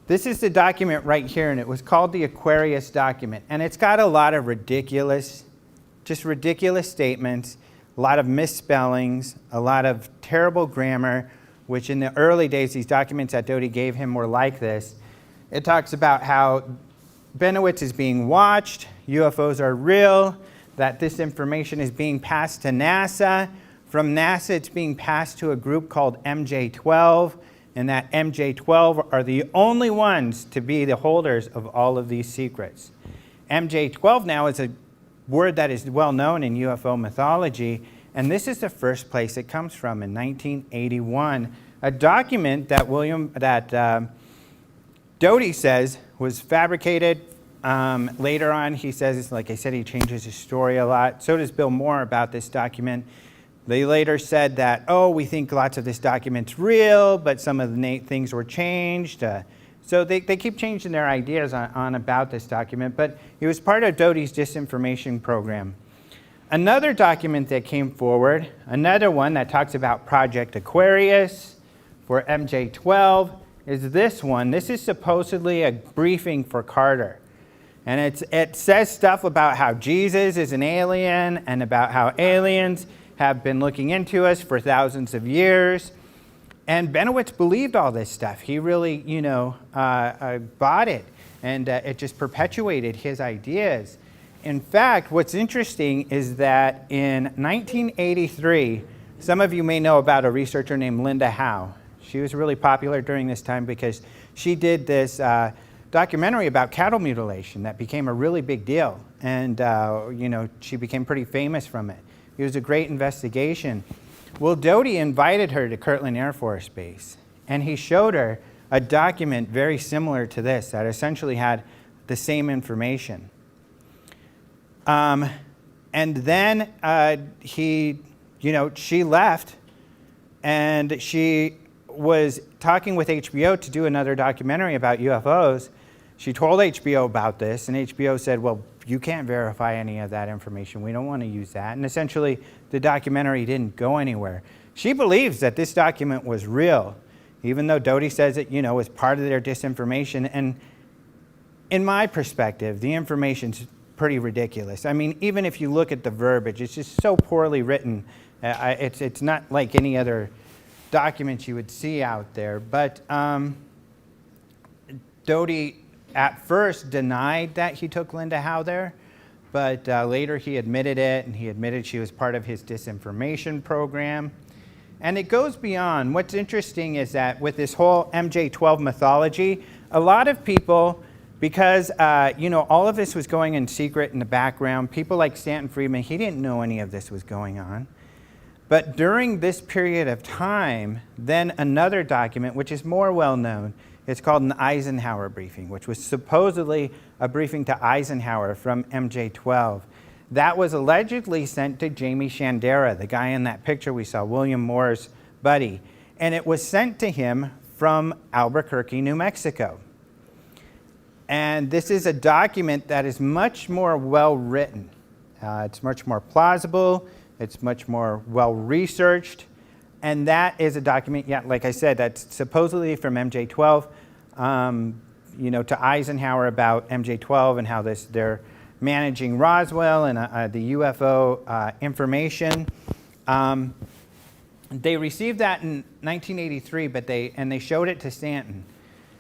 This is the document right here, and it was called the Aquarius document. And it's got a lot of ridiculous statements, a lot of misspellings, a lot of terrible grammar, which in the early days, these documents that Doty gave him were like this. It talks about how Benowitz is being watched, UFOs are real, that this information is being passed to NASA. From NASA, it's being passed to a group called MJ-12, and that MJ-12 are the only ones to be the holders of all of these secrets. MJ-12 now is a word that is well known in UFO mythology, and this is the first place it comes from in 1981. A document that Doty says was fabricated. Later on, he says, like I said, he changes his story a lot. So does Bill Moore about this document. They later said that, we think lots of this document's real, but some of the things were changed. So they keep changing their ideas on about this document, but it was part of Doty's disinformation program. Another document that came forward, another one that talks about Project Aquarius for MJ-12, is this one. This is supposedly a briefing for Carter. And it says stuff about how Jesus is an alien and about how aliens have been looking into us for thousands of years. And Benowitz believed all this stuff. He really, bought it. And it just perpetuated his ideas. In fact, what's interesting is that in 1983, some of you may know about a researcher named Linda Howe. She was really popular during this time because she did this documentary about cattle mutilation that became a really big deal. And, she became pretty famous from it. It was a great investigation. Well, Doty invited her to Kirtland Air Force Base, and he showed her a document very similar to this that essentially had the same information. And then she left, and she was talking with HBO to do another documentary about UFOs. She told HBO about this, and HBO said, well, you can't verify any of that information. We don't want to use that. And essentially, the documentary didn't go anywhere. She believes that this document was real, even though Doty says it, was part of their disinformation. And in my perspective, the information's pretty ridiculous. I mean, even if you look at the verbiage, it's just so poorly written. It's not like any other documents you would see out there. But Doty at first denied that he took Linda Howe there, but later he admitted it, and he admitted she was part of his disinformation program. And it goes beyond. What's interesting is that with this whole MJ-12 mythology, a lot of people, because all of this was going in secret in the background, people like Stanton Friedman, he didn't know any of this was going on. But during this period of time, then another document, which is more well-known, it's called an Eisenhower briefing, which was supposedly a briefing to Eisenhower from MJ-12. That was allegedly sent to Jamie Shandera, the guy in that picture we saw, William Moore's buddy. And it was sent to him from Albuquerque, New Mexico. And this is a document that is much more well-written. It's much more plausible. It's much more well-researched. And that is a document, like I said, that's supposedly from MJ-12, to Eisenhower about MJ-12 and how they're managing Roswell and the UFO information. They received that in 1983, but they showed it to Stanton.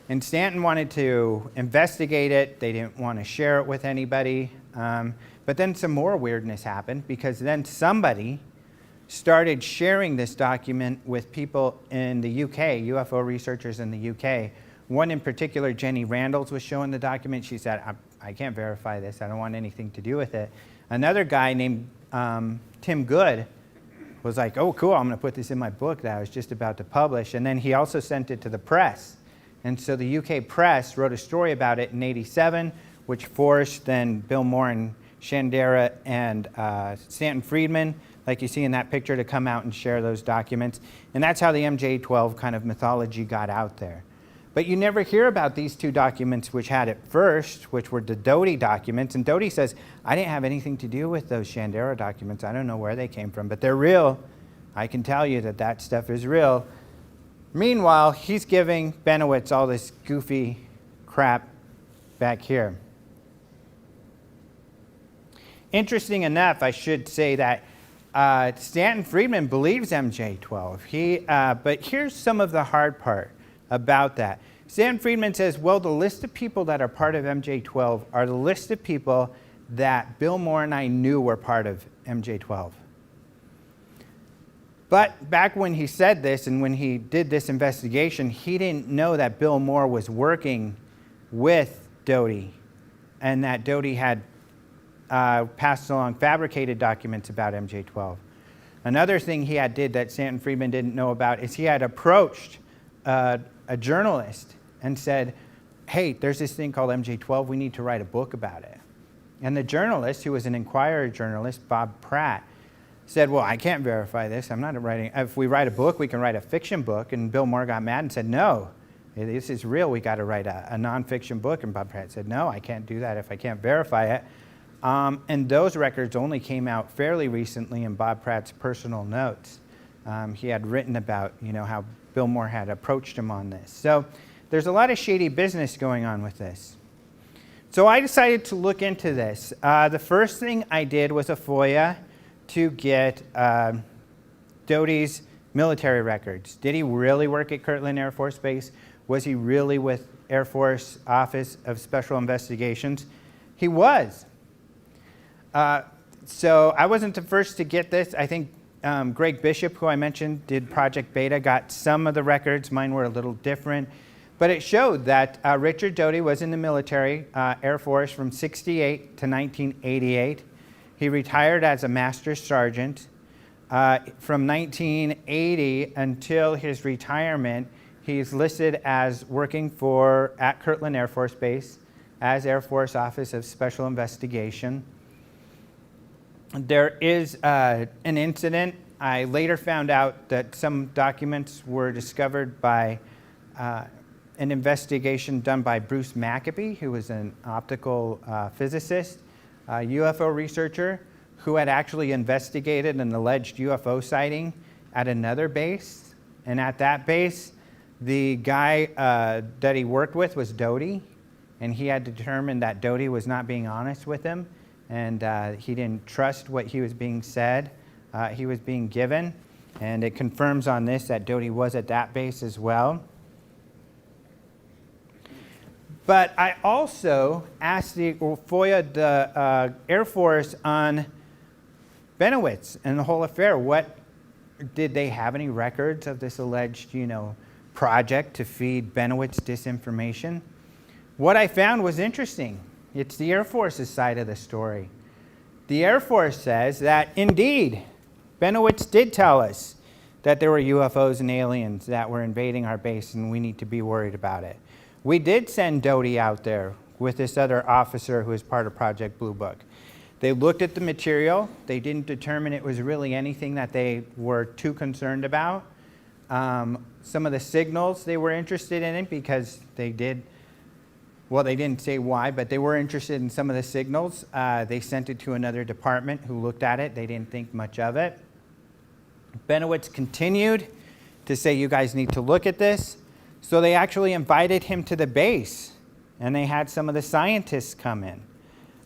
And Stanton wanted to investigate it. They didn't want to share it with anybody. But then some more weirdness happened, because then somebody started sharing this document with people in the UK, UFO researchers in the UK. One in particular, Jenny Randalls, was showing the document. She said, I can't verify this. I don't want anything to do with it. Another guy named Tim Good was like, oh, cool, I'm going to put this in my book that I was just about to publish. And then he also sent it to the press. And so the UK press wrote a story about it in '87, which forced then Bill Moore and Shandera and Stanton Friedman, like you see in that picture, to come out and share those documents. And that's how the MJ-12 kind of mythology got out there. But you never hear about these two documents which had it first, which were the Doty documents. And Doty says, I didn't have anything to do with those Shandera documents. I don't know where they came from, but they're real. I can tell you that that stuff is real. Meanwhile, he's giving Benowitz all this goofy crap back here. Interesting enough, I should say that Stanton Friedman believes MJ-12. But here's some of the hard part about that. Stanton Friedman says, well, the list of people that are part of MJ-12 are the list of people that Bill Moore and I knew were part of MJ-12. But back when he said this and when he did this investigation, he didn't know that Bill Moore was working with Doty, and that Doty had passed along fabricated documents about MJ-12. Another thing he did that Stanton Friedman didn't know about is he had approached a journalist and said, hey, there's this thing called MJ-12, we need to write a book about it. And the journalist, who was an Inquirer journalist, Bob Pratt, said, well, I can't verify this. I'm not writing. If we write a book, we can write a fiction book. And Bill Moore got mad and said, no, this is real. We got to write a nonfiction book. And Bob Pratt said, no, I can't do that if I can't verify it. And those records only came out fairly recently in Bob Pratt's personal notes. He had written about, how Bill Moore had approached him on this. So there's a lot of shady business going on with this. So I decided to look into this. The first thing I did was a FOIA to get Doty's military records. Did he really work at Kirtland Air Force Base? Was he really with Air Force Office of Special Investigations? He was. So I wasn't the first to get this. I think Greg Bishop, who I mentioned, did Project Beta, got some of the records. Mine were a little different. But it showed that Richard Doty was in the military, Air Force, from '68 to 1988. He retired as a Master Sergeant. From 1980 until his retirement, he's listed as working at Kirtland Air Force Base as Air Force Office of Special Investigation. there is an incident. I later found out that some documents were discovered by an investigation done by Bruce Maccabee, who was an optical physicist, a UFO researcher, who had actually investigated an alleged UFO sighting at another base. And at that base, the guy that he worked with was Doty, and he had determined that Doty was not being honest with him, and he didn't trust what he was being said, he was being given. And it confirms on this that Doty was at that base as well. But I also asked the FOIA, the Air Force, on Benowitz and the whole affair. What did they have any records of this alleged, project to feed Benowitz disinformation? What I found was interesting. It's the Air Force's side of the story. The Air Force says that indeed, Benowitz did tell us that there were UFOs and aliens that were invading our base, and we need to be worried about it. We did send Doty out there with this other officer who is part of Project Blue Book. They looked at the material. They didn't determine it was really anything that they were too concerned about. Some of the signals they were interested in it because they didn't say why, but they were interested in some of the signals. They sent it to another department who looked at it. They didn't think much of it. Benowitz continued to say, you guys need to look at this. So they actually invited him to the base, and they had some of the scientists come in.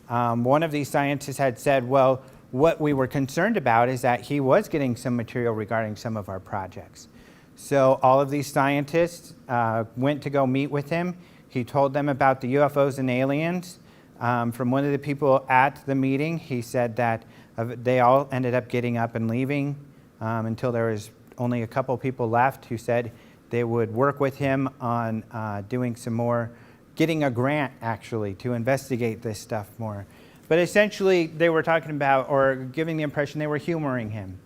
One of these scientists had said, well, what we were concerned about is that he was getting some material regarding some of our projects. So all of these scientists went to go meet with him. He told them about the UFOs and aliens. From one of the people at the meeting, he said that they all ended up getting up and leaving until there was only a couple people left who said they would work with him on doing some more, getting a grant actually to investigate this stuff more. But essentially they were talking about, or giving the impression they were humoring him.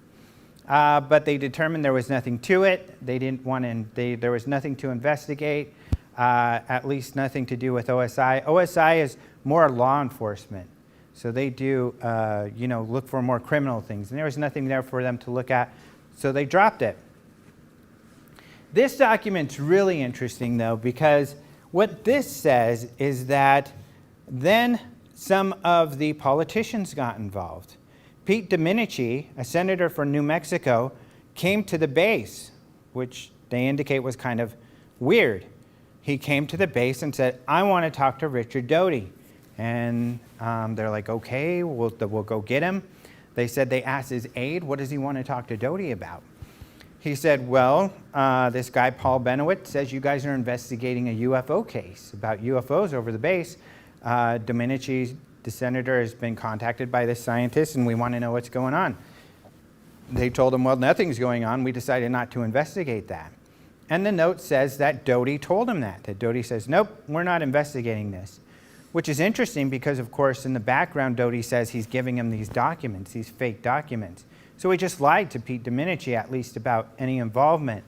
But they determined there was nothing to it. They didn't want to, there was nothing to investigate, at least nothing to do with OSI. OSI is more law enforcement. So they do, look for more criminal things. And there was nothing there for them to look at, so they dropped it. This document's really interesting, though, because what this says is that then some of the politicians got involved. Pete Domenici, a senator from New Mexico, came to the base, which they indicate was kind of weird. He came to the base and said, I want to talk to Richard Doty. And they're like, okay, we'll go get him. They said they asked his aide, what does he want to talk to Doty about? He said, well, this guy, Paul Benowitz, says you guys are investigating a UFO case about UFOs over the base. Domenici, the senator, has been contacted by this scientist, and we want to know what's going on. They told him, well, nothing's going on. We decided not to investigate that. And the note says that Doty told him that Doty says, nope, we're not investigating this. Which is interesting because, of course, in the background, Doty says he's giving him these documents, these fake documents. So he just lied to Pete Domenici, at least, about any involvement.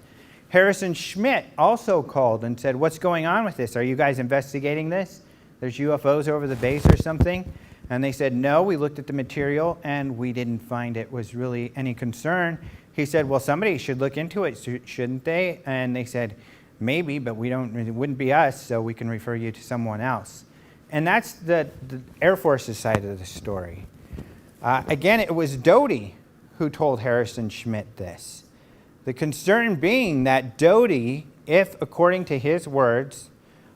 Harrison Schmitt also called and said, what's going on with this? Are you guys investigating this? There's UFOs over the base or something? And they said, no, we looked at the material and we didn't find it was really any concern. He said, well, somebody should look into it, shouldn't they? And they said, maybe, but it wouldn't be us, so we can refer you to someone else. And that's the Air Force's side of the story. Again, it was Doty who told Harrison Schmitt this. The concern being that Doty, if according to his words,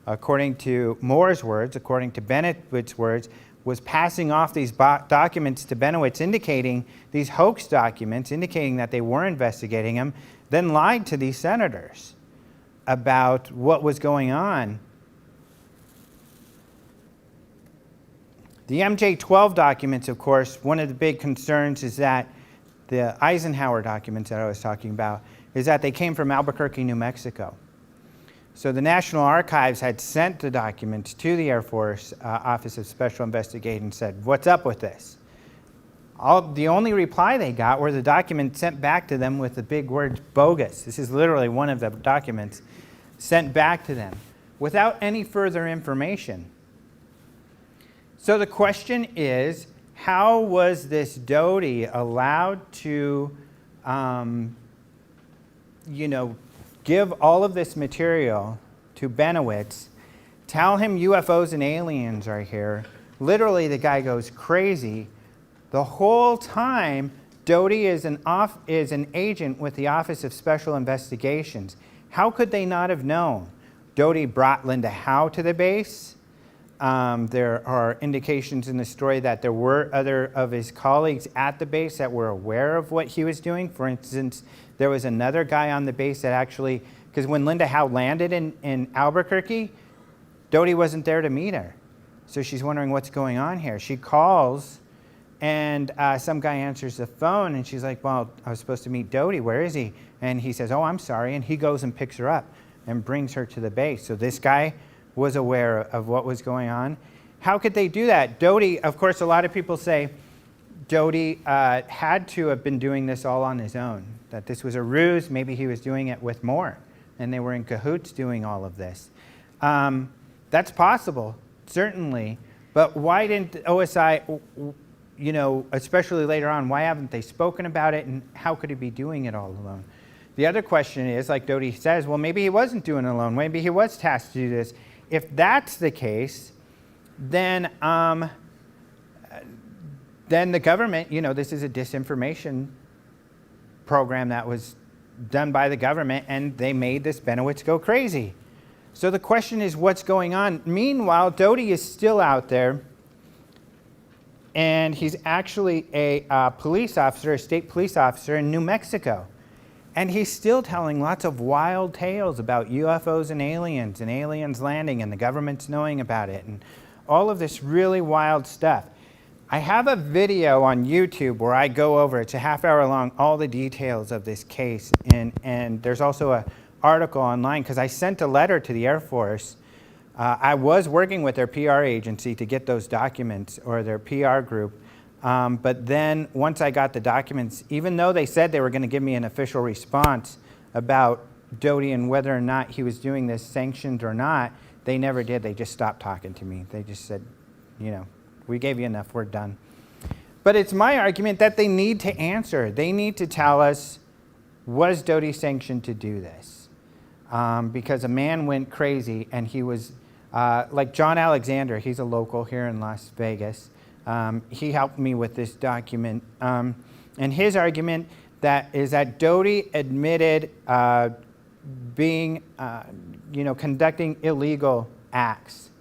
according to Moore's words, according to Benewitz's words, was passing off these documents to Benowitz, indicating these hoax documents, indicating that they were investigating him, then lied to these senators about what was going on. The MJ-12 documents, of course, one of the big concerns is that the Eisenhower documents that I was talking about, is that they came from Albuquerque, New Mexico. So the National Archives had sent the documents to the Air Force Office of Special Investigation and said, what's up with this? The only reply they got were the documents sent back to them with the big words bogus. This is literally one of the documents sent back to them without any further information. So the question is, how was this Doty allowed to, give all of this material to Benowitz, tell him UFOs and aliens are here? Literally, the guy goes crazy. The whole time, Doty is an agent with the Office of Special Investigations. How could they not have known? Doty brought Linda Howe to the base. There are indications in the story that there were other of his colleagues at the base that were aware of what he was doing. For instance, there was another guy on the base that actually, because when Linda Howe landed in Albuquerque, Doty wasn't there to meet her. So she's wondering what's going on here. She calls, and some guy answers the phone, and she's like, well, I was supposed to meet Doty. Where is he? And he says, oh, I'm sorry. And he goes and picks her up and brings her to the base. So this guy was aware of what was going on. How could they do that? Doty, of course, a lot of people say Doty had to have been doing this all on his own, that this was a ruse. Maybe he was doing it with more, and they were in cahoots doing all of this. That's possible, certainly. But why didn't OSI, especially later on, why haven't they spoken about it, and how could he be doing it all alone? The other question is, like Doty says, well, maybe he wasn't doing it alone. Maybe he was tasked to do this. If that's the case, then the government, this is a disinformation program that was done by the government, and they made this Benowitz go crazy. So the question is, what's going on? Meanwhile, Doty is still out there, and he's actually a police officer, a state police officer in New Mexico. And he's still telling lots of wild tales about UFOs and aliens landing, and the government's knowing about it, and all of this really wild stuff. I have a video on YouTube where I go over, it's a half-hour long, all the details of this case. And there's also an article online, because I sent a letter to the Air Force. I was working with their PR agency to get those documents, or their PR group. But then once I got the documents, even though they said they were going to give me an official response about Doty and whether or not he was doing this sanctioned or not, they never did. They just stopped talking to me. They just said, we gave you enough, we're done. But it's my argument that they need to answer. They need to tell us, was Doty sanctioned to do this? Because a man went crazy, and he was, like John Alexander, he's a local here in Las Vegas. He helped me with this document. And his argument is that Doty admitted conducting illegal acts,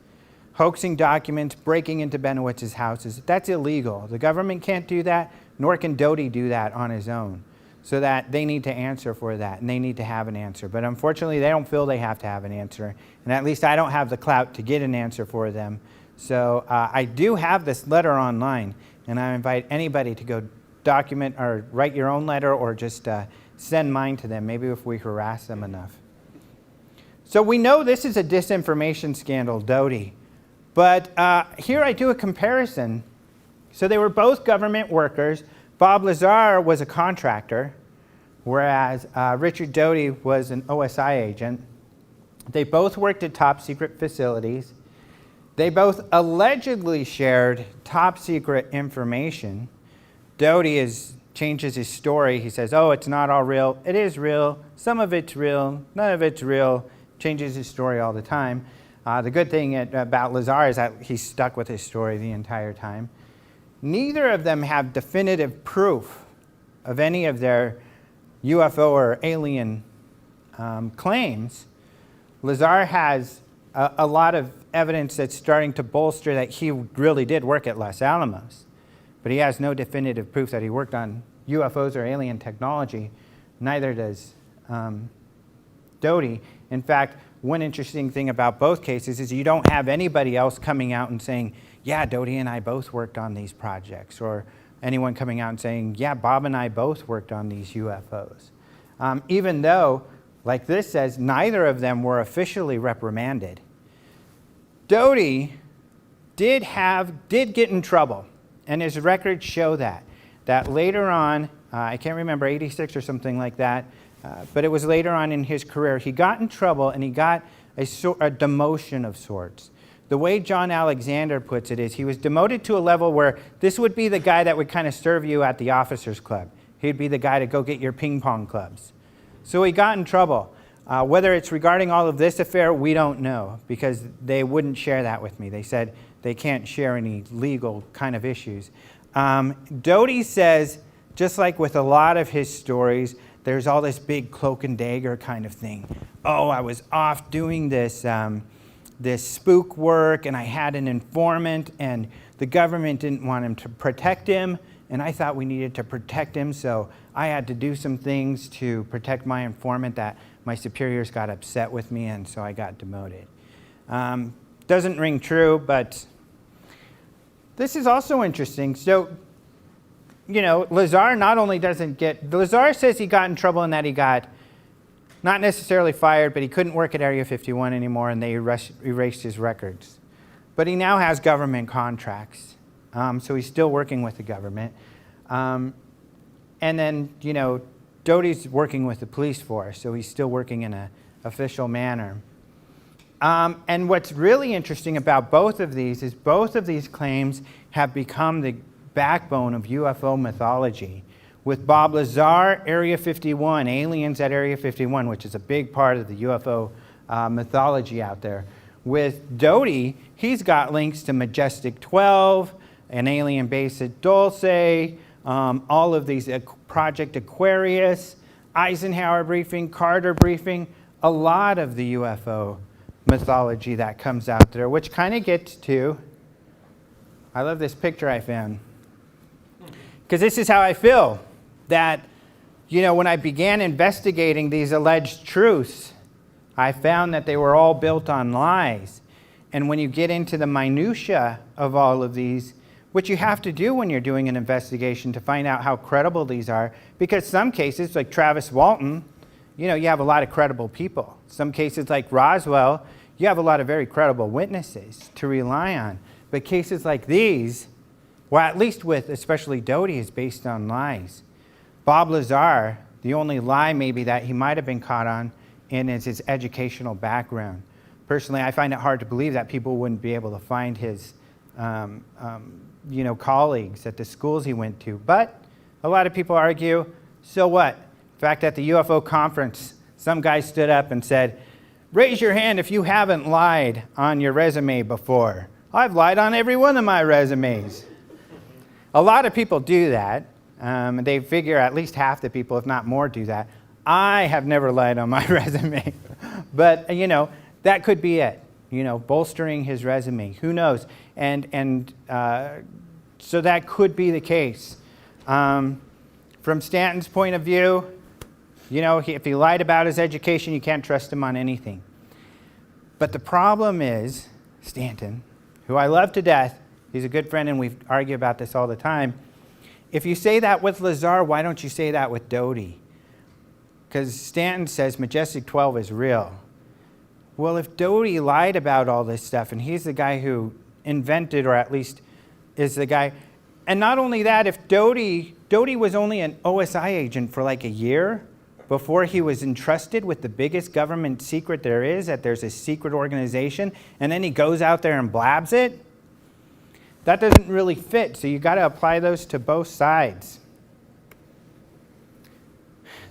hoaxing documents, breaking into Benowitz's houses. That's illegal. The government can't do that, nor can Doty do that on his own. So that they need to answer for that, and they need to have an answer. But unfortunately, they don't feel they have to have an answer. And at least I don't have the clout to get an answer for them. So I do have this letter online, and I invite anybody to go document or write your own letter, or just send mine to them, maybe if we harass them enough. So we know this is a disinformation scandal, Doty. But here I do a comparison. So they were both government workers. Bob Lazar was a contractor, whereas Richard Doty was an OSI agent. They both worked at top secret facilities. They both allegedly shared top secret information. Doty changes his story. He says, oh, it's not all real. It is real. Some of it's real. None of it's real. Changes his story all the time. The good thing about Lazar is that he's stuck with his story the entire time. Neither of them have definitive proof of any of their UFO or alien claims. Lazar has a lot of evidence that's starting to bolster that he really did work at Los Alamos, but he has no definitive proof that he worked on UFOs or alien technology. Neither does Doty. In fact, one interesting thing about both cases is you don't have anybody else coming out and saying, yeah, Doty and I both worked on these projects, or anyone coming out and saying, yeah, Bob and I both worked on these UFOs. Even though, like this says, neither of them were officially reprimanded. Doty did get in trouble, and his records show that later on, I can't remember, 86 or something like that, but it was later on in his career, he got in trouble, and he got a demotion of sorts. the way John Alexander puts it is he was demoted to a level where this would be the guy that would kind of serve you at the officers club. He'd be the guy to go get your ping pong clubs. So he got in trouble. Whether it's regarding all of this affair, we don't know, because they wouldn't share that with me. They said they can't share any legal kind of issues. Doty says, just like with a lot of his stories, there's all this big cloak and dagger kind of thing. Oh, I was off doing this, this spook work, and I had an informant, and the government didn't want him to protect him, and I thought we needed to protect him, so I had to do some things to protect my informant that my superiors got upset with me, and so I got demoted. Doesn't ring true, but this is also interesting. So, you know, Lazar not only doesn't get, Lazar says he got in trouble in that he got not necessarily fired, but he couldn't work at Area 51 anymore, and they erased his records. But he now has government contracts, so he's still working with the government. And then, you know, Doty's working with the police force, so he's still working in an official manner. And what's really interesting about both of these is both of these claims have become the backbone of UFO mythology. With Bob Lazar, Area 51, aliens at Area 51, which is a big part of the UFO mythology out there. With Doty, he's got links to Majestic 12, an alien base at Dulce, all of these Project Aquarius, Eisenhower briefing, Carter briefing, a lot of the UFO mythology that comes out there, which kind of gets to, I love this picture I found, because this is how I feel, that, you know, when I began investigating these alleged truths, I found that they were all built on lies. And when you get into the minutia of all of these, which you have to do when you're doing an investigation to find out how credible these are, because some cases, like Travis Walton, you know, you have a lot of credible people. Some cases like Roswell, you have a lot of very credible witnesses to rely on. But cases like these, well, at least with especially Doty, is based on lies. Bob Lazar, the only lie maybe that he might have been caught on in is his educational background. Personally, I find it hard to believe that people wouldn't be able to find his you know, colleagues at the schools he went to. But a lot of people argue, so what? In fact, at the UFO conference, some guy stood up and said, raise your hand if you haven't lied on your resume before. I've lied on every one of my resumes. A lot of people do that. They figure at least half the people, if not more, do that. I have never lied on my resume. But, you know, that could be it. You know, bolstering his resume. Who knows? And so that could be the case. From Stanton's point of view, you know, if he lied about his education, you can't trust him on anything. But the problem is, Stanton, who I love to death, he's a good friend and we argue about this all the time. If you say that with Lazar, why don't you say that with Doty? Because Stanton says Majestic 12 is real. Well, if Doty lied about all this stuff, and he's the guy who invented, or at least is the guy, and not only that, if Doty was only an OSI agent for like a year before he was entrusted with the biggest government secret there is, that there's a secret organization, and then he goes out there and blabs it, that doesn't really fit. So you got to apply those to both sides.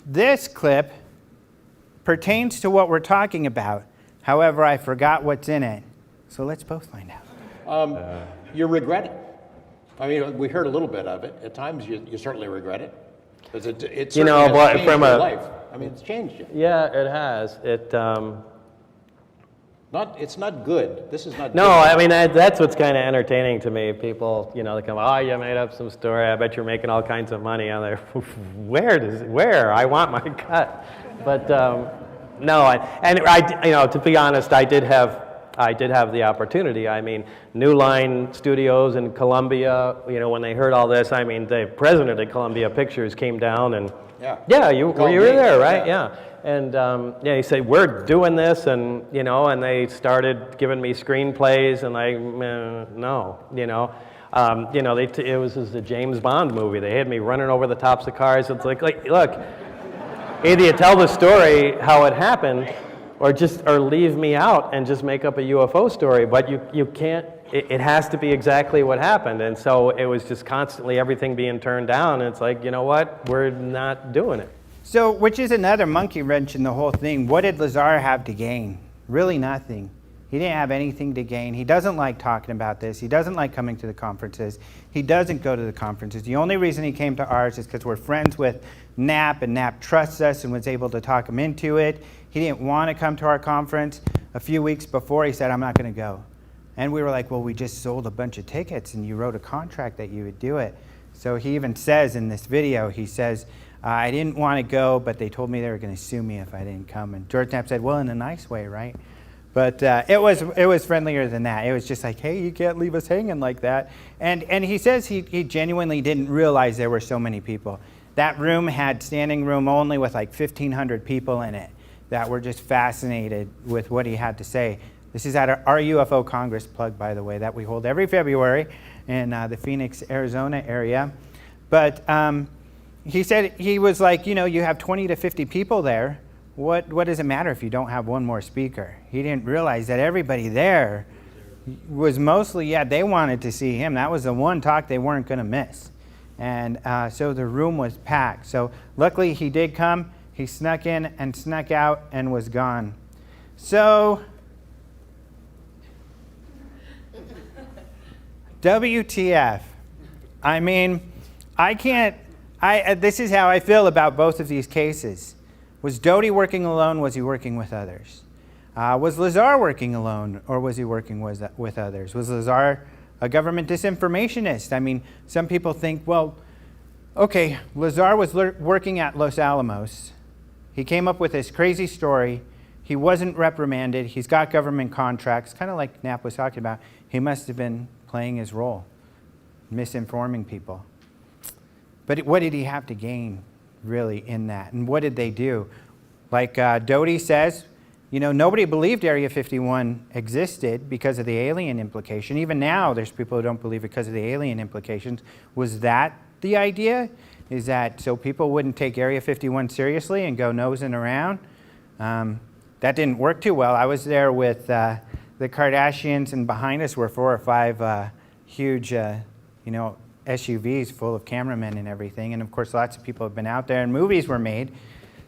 This clip pertains to what we're talking about. However, I forgot what's in it. So let's both find out. You regret it. I mean, we heard a little bit of it. At times, you certainly regret it. Because it certainly has changed your life. I mean, it's changed you. Yeah, it has. It's not good. This is not No, good. I mean, that's what's kind of entertaining to me. People, you know, they come, oh, you made up some story. I bet you're making all kinds of money. I'm there, where? I want my cut. But no, you know, to be honest, I did have the opportunity. I mean, New Line Studios in Columbia, you know, when they heard all this, I mean, the president of Columbia Pictures came down and, you were there, right? Yeah. And he said, we're doing this, and, you know, and they started giving me screenplays, and no, you know. It was a James Bond movie. They had me running over the tops of cars. It's like look, either you tell the story how it happened, or leave me out and just make up a UFO story. But you can't. It has to be exactly what happened. And so it was just constantly everything being turned down. And it's like, you know what? We're not doing it. So, which is another monkey wrench in the whole thing. What did Lazar have to gain? Really nothing. He didn't have anything to gain. He doesn't like talking about this. He doesn't like coming to the conferences. He doesn't go to the conferences. The only reason he came to ours is because we're friends with Knapp, and Knapp trusts us and was able to talk him into it. He didn't want to come to our conference. A few weeks before, he said, I'm not going to go. And we were like, well, we just sold a bunch of tickets, and you wrote a contract that you would do it. So he even says in this video, he says, I didn't want to go, but they told me they were going to sue me if I didn't come. And George Knapp said, well, in a nice way, right? But it was friendlier than that. It was just like, hey, you can't leave us hanging like that. And he says he genuinely didn't realize there were so many people. That room had standing room only with like 1,500 people in it that were just fascinated with what he had to say. This is at our UFO Congress, plug, by the way, that we hold every February in the Phoenix, Arizona area. But he said, he was like, you know, you have 20 to 50 people there. What does it matter if you don't have one more speaker? He didn't realize that everybody there was mostly, they wanted to see him. That was the one talk they weren't going to miss. And so the room was packed. So luckily he did come. He snuck in and snuck out and was gone. So WTF. I mean, this is how I feel about both of these cases. Was Doty working alone? Was he working with others? Was Lazar working alone, or was he working with others? Was Lazar a government disinformationist? I mean, some people think, well, okay, Lazar was working at Los Alamos. He came up with this crazy story. He wasn't reprimanded. He's got government contracts, kind of like Knapp was talking about. He must have been playing his role, misinforming people. But what did he have to gain, really, in that? And what did they do? Like Doty says, you know, nobody believed Area 51 existed because of the alien implication. Even now, there's people who don't believe it because of the alien implications. Was that the idea? Is that so people wouldn't take Area 51 seriously and go nosing around? That didn't work too well. I was there with the Kardashians, and behind us were 4 or 5 huge, SUVs full of cameramen and everything. And of course, lots of people have been out there, and movies were made.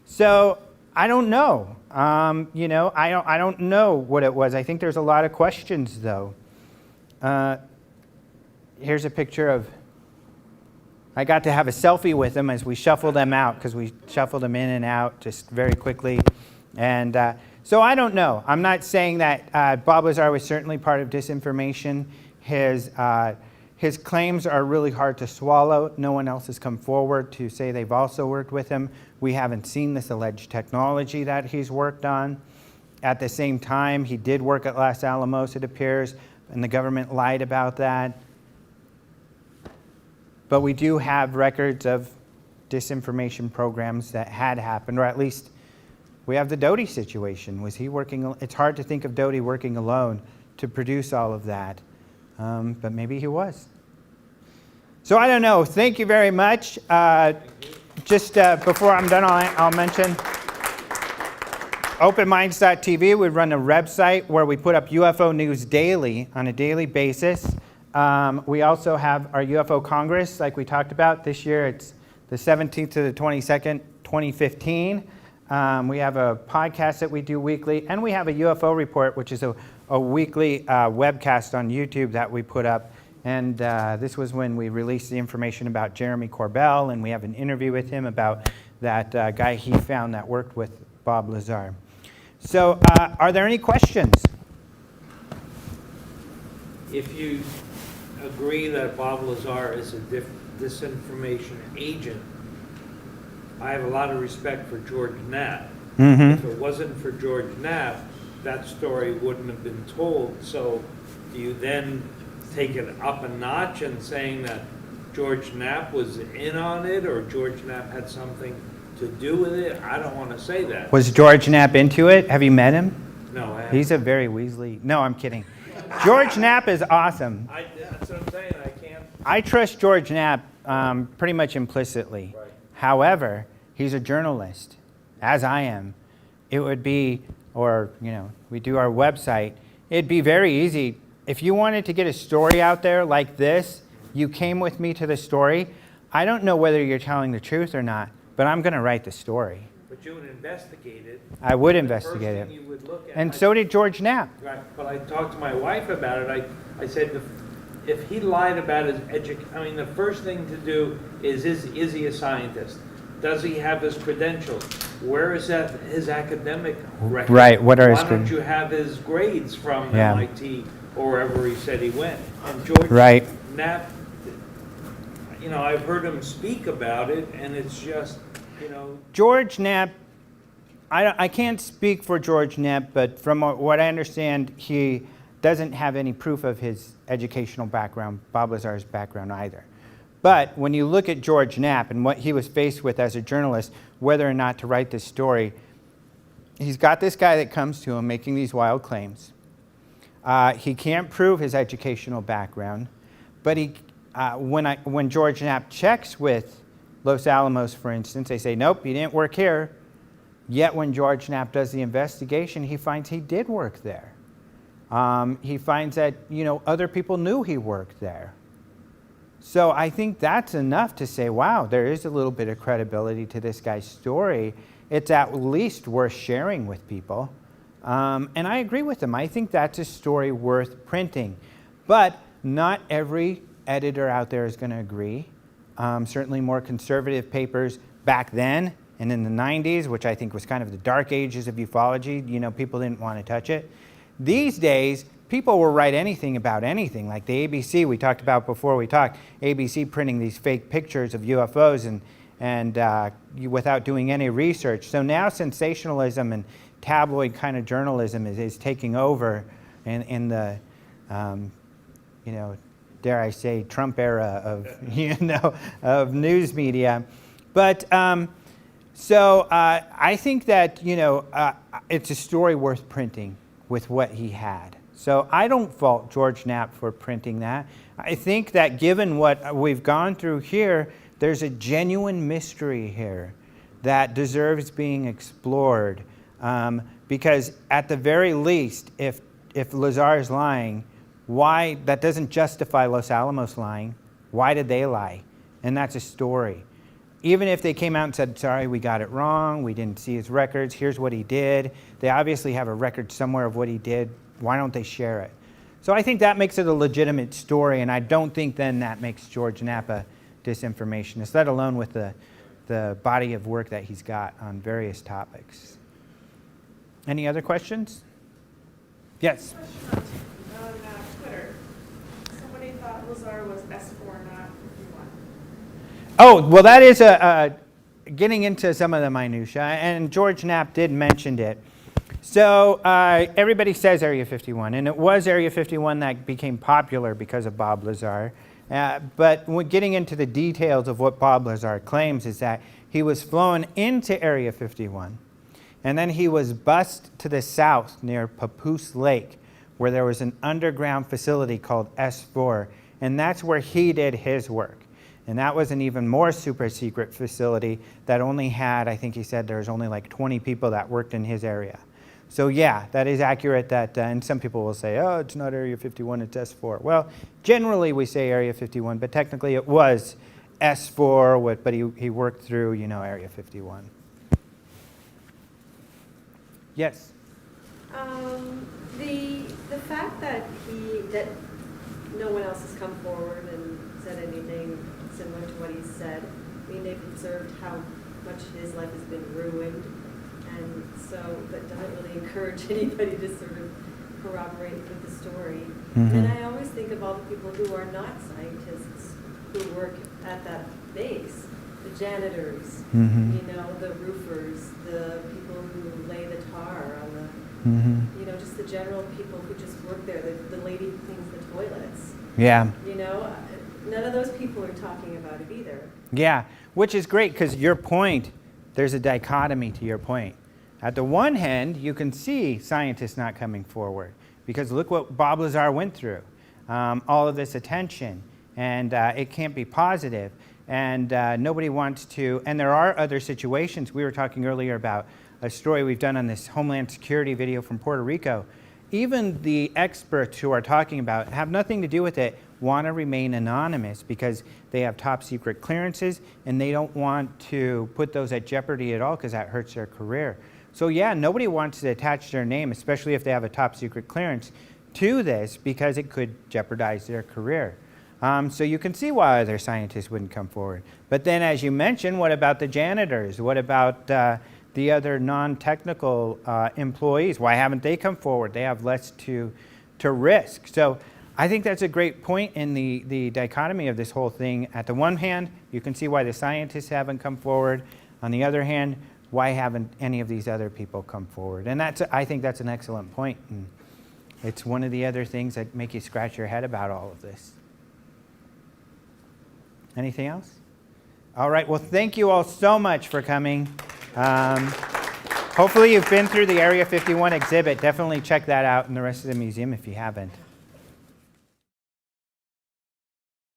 So I don't know. I don't know what it was. I think there's a lot of questions, though. Here's a picture of. I got to have a selfie with them as we shuffled them out, because we shuffled them in and out just very quickly. And so I don't know. I'm not saying that Bob Lazar was certainly part of disinformation. His claims are really hard to swallow. No one else has come forward to say they've also worked with him. We haven't seen this alleged technology that he's worked on. At the same time, he did work at Los Alamos, it appears, and the government lied about that. But we do have records of disinformation programs that had happened, or at least we have the Doty situation. Was he working? It's hard to think of Doty working alone to produce all of that. But maybe he was. So I don't know. Thank you very much. Just before I'm done, I'll mention OpenMinds.tv. We run a website where we put up UFO news daily on a daily basis. We also have our UFO Congress, like we talked about. This year it's the 17th to the 22nd, 2015. We have a podcast that we do weekly, and we have a UFO report, which is a weekly webcast on YouTube that we put up. And this was when we released the information about Jeremy Corbell, and we have an interview with him about that guy he found that worked with Bob Lazar. So are there any questions? If you agree that Bob Lazar is a disinformation agent, I have a lot of respect for George Knapp. If it wasn't for George Knapp, that story wouldn't have been told. So do you then take it up a notch and saying that George Knapp was in on it, or George Knapp had something to do with it? I don't want to say that. Was George Knapp into it? Have you met him? No, I haven't. He's a very Weasley. No, I'm kidding. George Knapp is awesome. That's what I'm saying. I can't. I trust George Knapp pretty much implicitly. Right. However, he's a journalist, as I am. It would be or we do our website, it'd be very easy. If you wanted to get a story out there like this, you came with me to the story. I don't know whether you're telling the truth or not, but I'm going to write the story. But you would investigate it. I would The investigate first thing it. you would look at. And so did George Knapp. Right, but I talked to my wife about it. I said, if he lied about his the first thing to do is he a scientist? Does he have his credentials? Where is his academic record? Right, what are his Why don't you have his grades from Yeah. MIT or wherever he said he went? And George Right. Knapp, I've heard him speak about it, and it's just, George Knapp, I can't speak for George Knapp, but from what I understand, he doesn't have any proof of his educational background, Bob Lazar's background either. But when you look at George Knapp and what he was faced with as a journalist, whether or not to write this story, he's got this guy that comes to him making these wild claims. He can't prove his educational background, but when George Knapp checks with Los Alamos, for instance, they say, nope, he didn't work here. Yet when George Knapp does the investigation, he finds he did work there. He finds that, other people knew he worked there. So I think that's enough to say, wow, there is a little bit of credibility to this guy's story. It's at least worth sharing with people. And I agree with him. I think that's a story worth printing. But not every editor out there is going to agree. Certainly more conservative papers back then and in the 90s, which I think was kind of the dark ages of ufology, people didn't want to touch it. These days, people will write anything about anything, like the ABC we talked about before we talked, ABC printing these fake pictures of UFOs and without doing any research. So now sensationalism and tabloid kind of journalism is taking over in the, dare I say, Trump era of, of news media. But so I think that, it's a story worth printing with what he had. So I don't fault George Knapp for printing that. I think that given what we've gone through here, there's a genuine mystery here that deserves being explored. Because at the very least, if Lazar is lying, why, that doesn't justify Los Alamos lying. Why did they lie? And that's a story. Even if they came out and said, sorry, we got it wrong, we didn't see his records, here's what he did. They obviously have a record somewhere of what he did. Why don't they share it? So I think that makes it a legitimate story, and I don't think then that makes George Knapp a disinformationist, let alone with the body of work that he's got on various topics. Any other questions? Yes? Question on Twitter. Somebody thought Lazar was S4, not 51. Oh, well, that is getting into some of the minutia, and George Knapp did mention it. So everybody says Area 51, and it was Area 51 that became popular because of Bob Lazar. But when getting into the details of what Bob Lazar claims is that he was flown into Area 51, and then he was bused to the south near Papoose Lake, where there was an underground facility called S4, and that's where he did his work. And that was an even more super secret facility that only had, I think he said there was only like 20 people that worked in his area. So yeah, that is accurate that, and some people will say, oh, it's not Area 51, it's S4. Well, generally we say Area 51, but technically it was S4, but he worked through, Area 51. Yes? The fact that no one else has come forward and said anything similar to what he said, they've observed how much his life has been ruined, and so that doesn't really encourage anybody to sort of corroborate with the story. Mm-hmm. And I always think of all the people who are not scientists who work at that base, the janitors, Mm-hmm. The roofers, the people who lay the tar on the, just the general people who just work there, the lady who cleans the toilets. Yeah. None of those people are talking about it either. Yeah, which is great because your point, there's a dichotomy to your point. At the one hand, you can see scientists not coming forward because look what Bob Lazar went through, all of this attention, and it can't be positive. And nobody wants to, and there are other situations. We were talking earlier about a story we've done on this Homeland Security video from Puerto Rico. Even the experts who are talking about have nothing to do with it, want to remain anonymous because they have top secret clearances and they don't want to put those at jeopardy at all because that hurts their career. So yeah, nobody wants to attach their name, especially if they have a top secret clearance, to this because it could jeopardize their career. So you can see why other scientists wouldn't come forward. But then as you mentioned, what about the janitors? What about the other non-technical employees? Why haven't they come forward? They have less to risk. So I think that's a great point in the dichotomy of this whole thing. At the one hand, you can see why the scientists haven't come forward. On the other hand, why haven't any of these other people come forward? And I think that's an excellent point. And it's one of the other things that make you scratch your head about all of this. Anything else? All right, well, thank you all so much for coming. Hopefully you've been through the Area 51 exhibit. Definitely check that out in the rest of the museum if you haven't.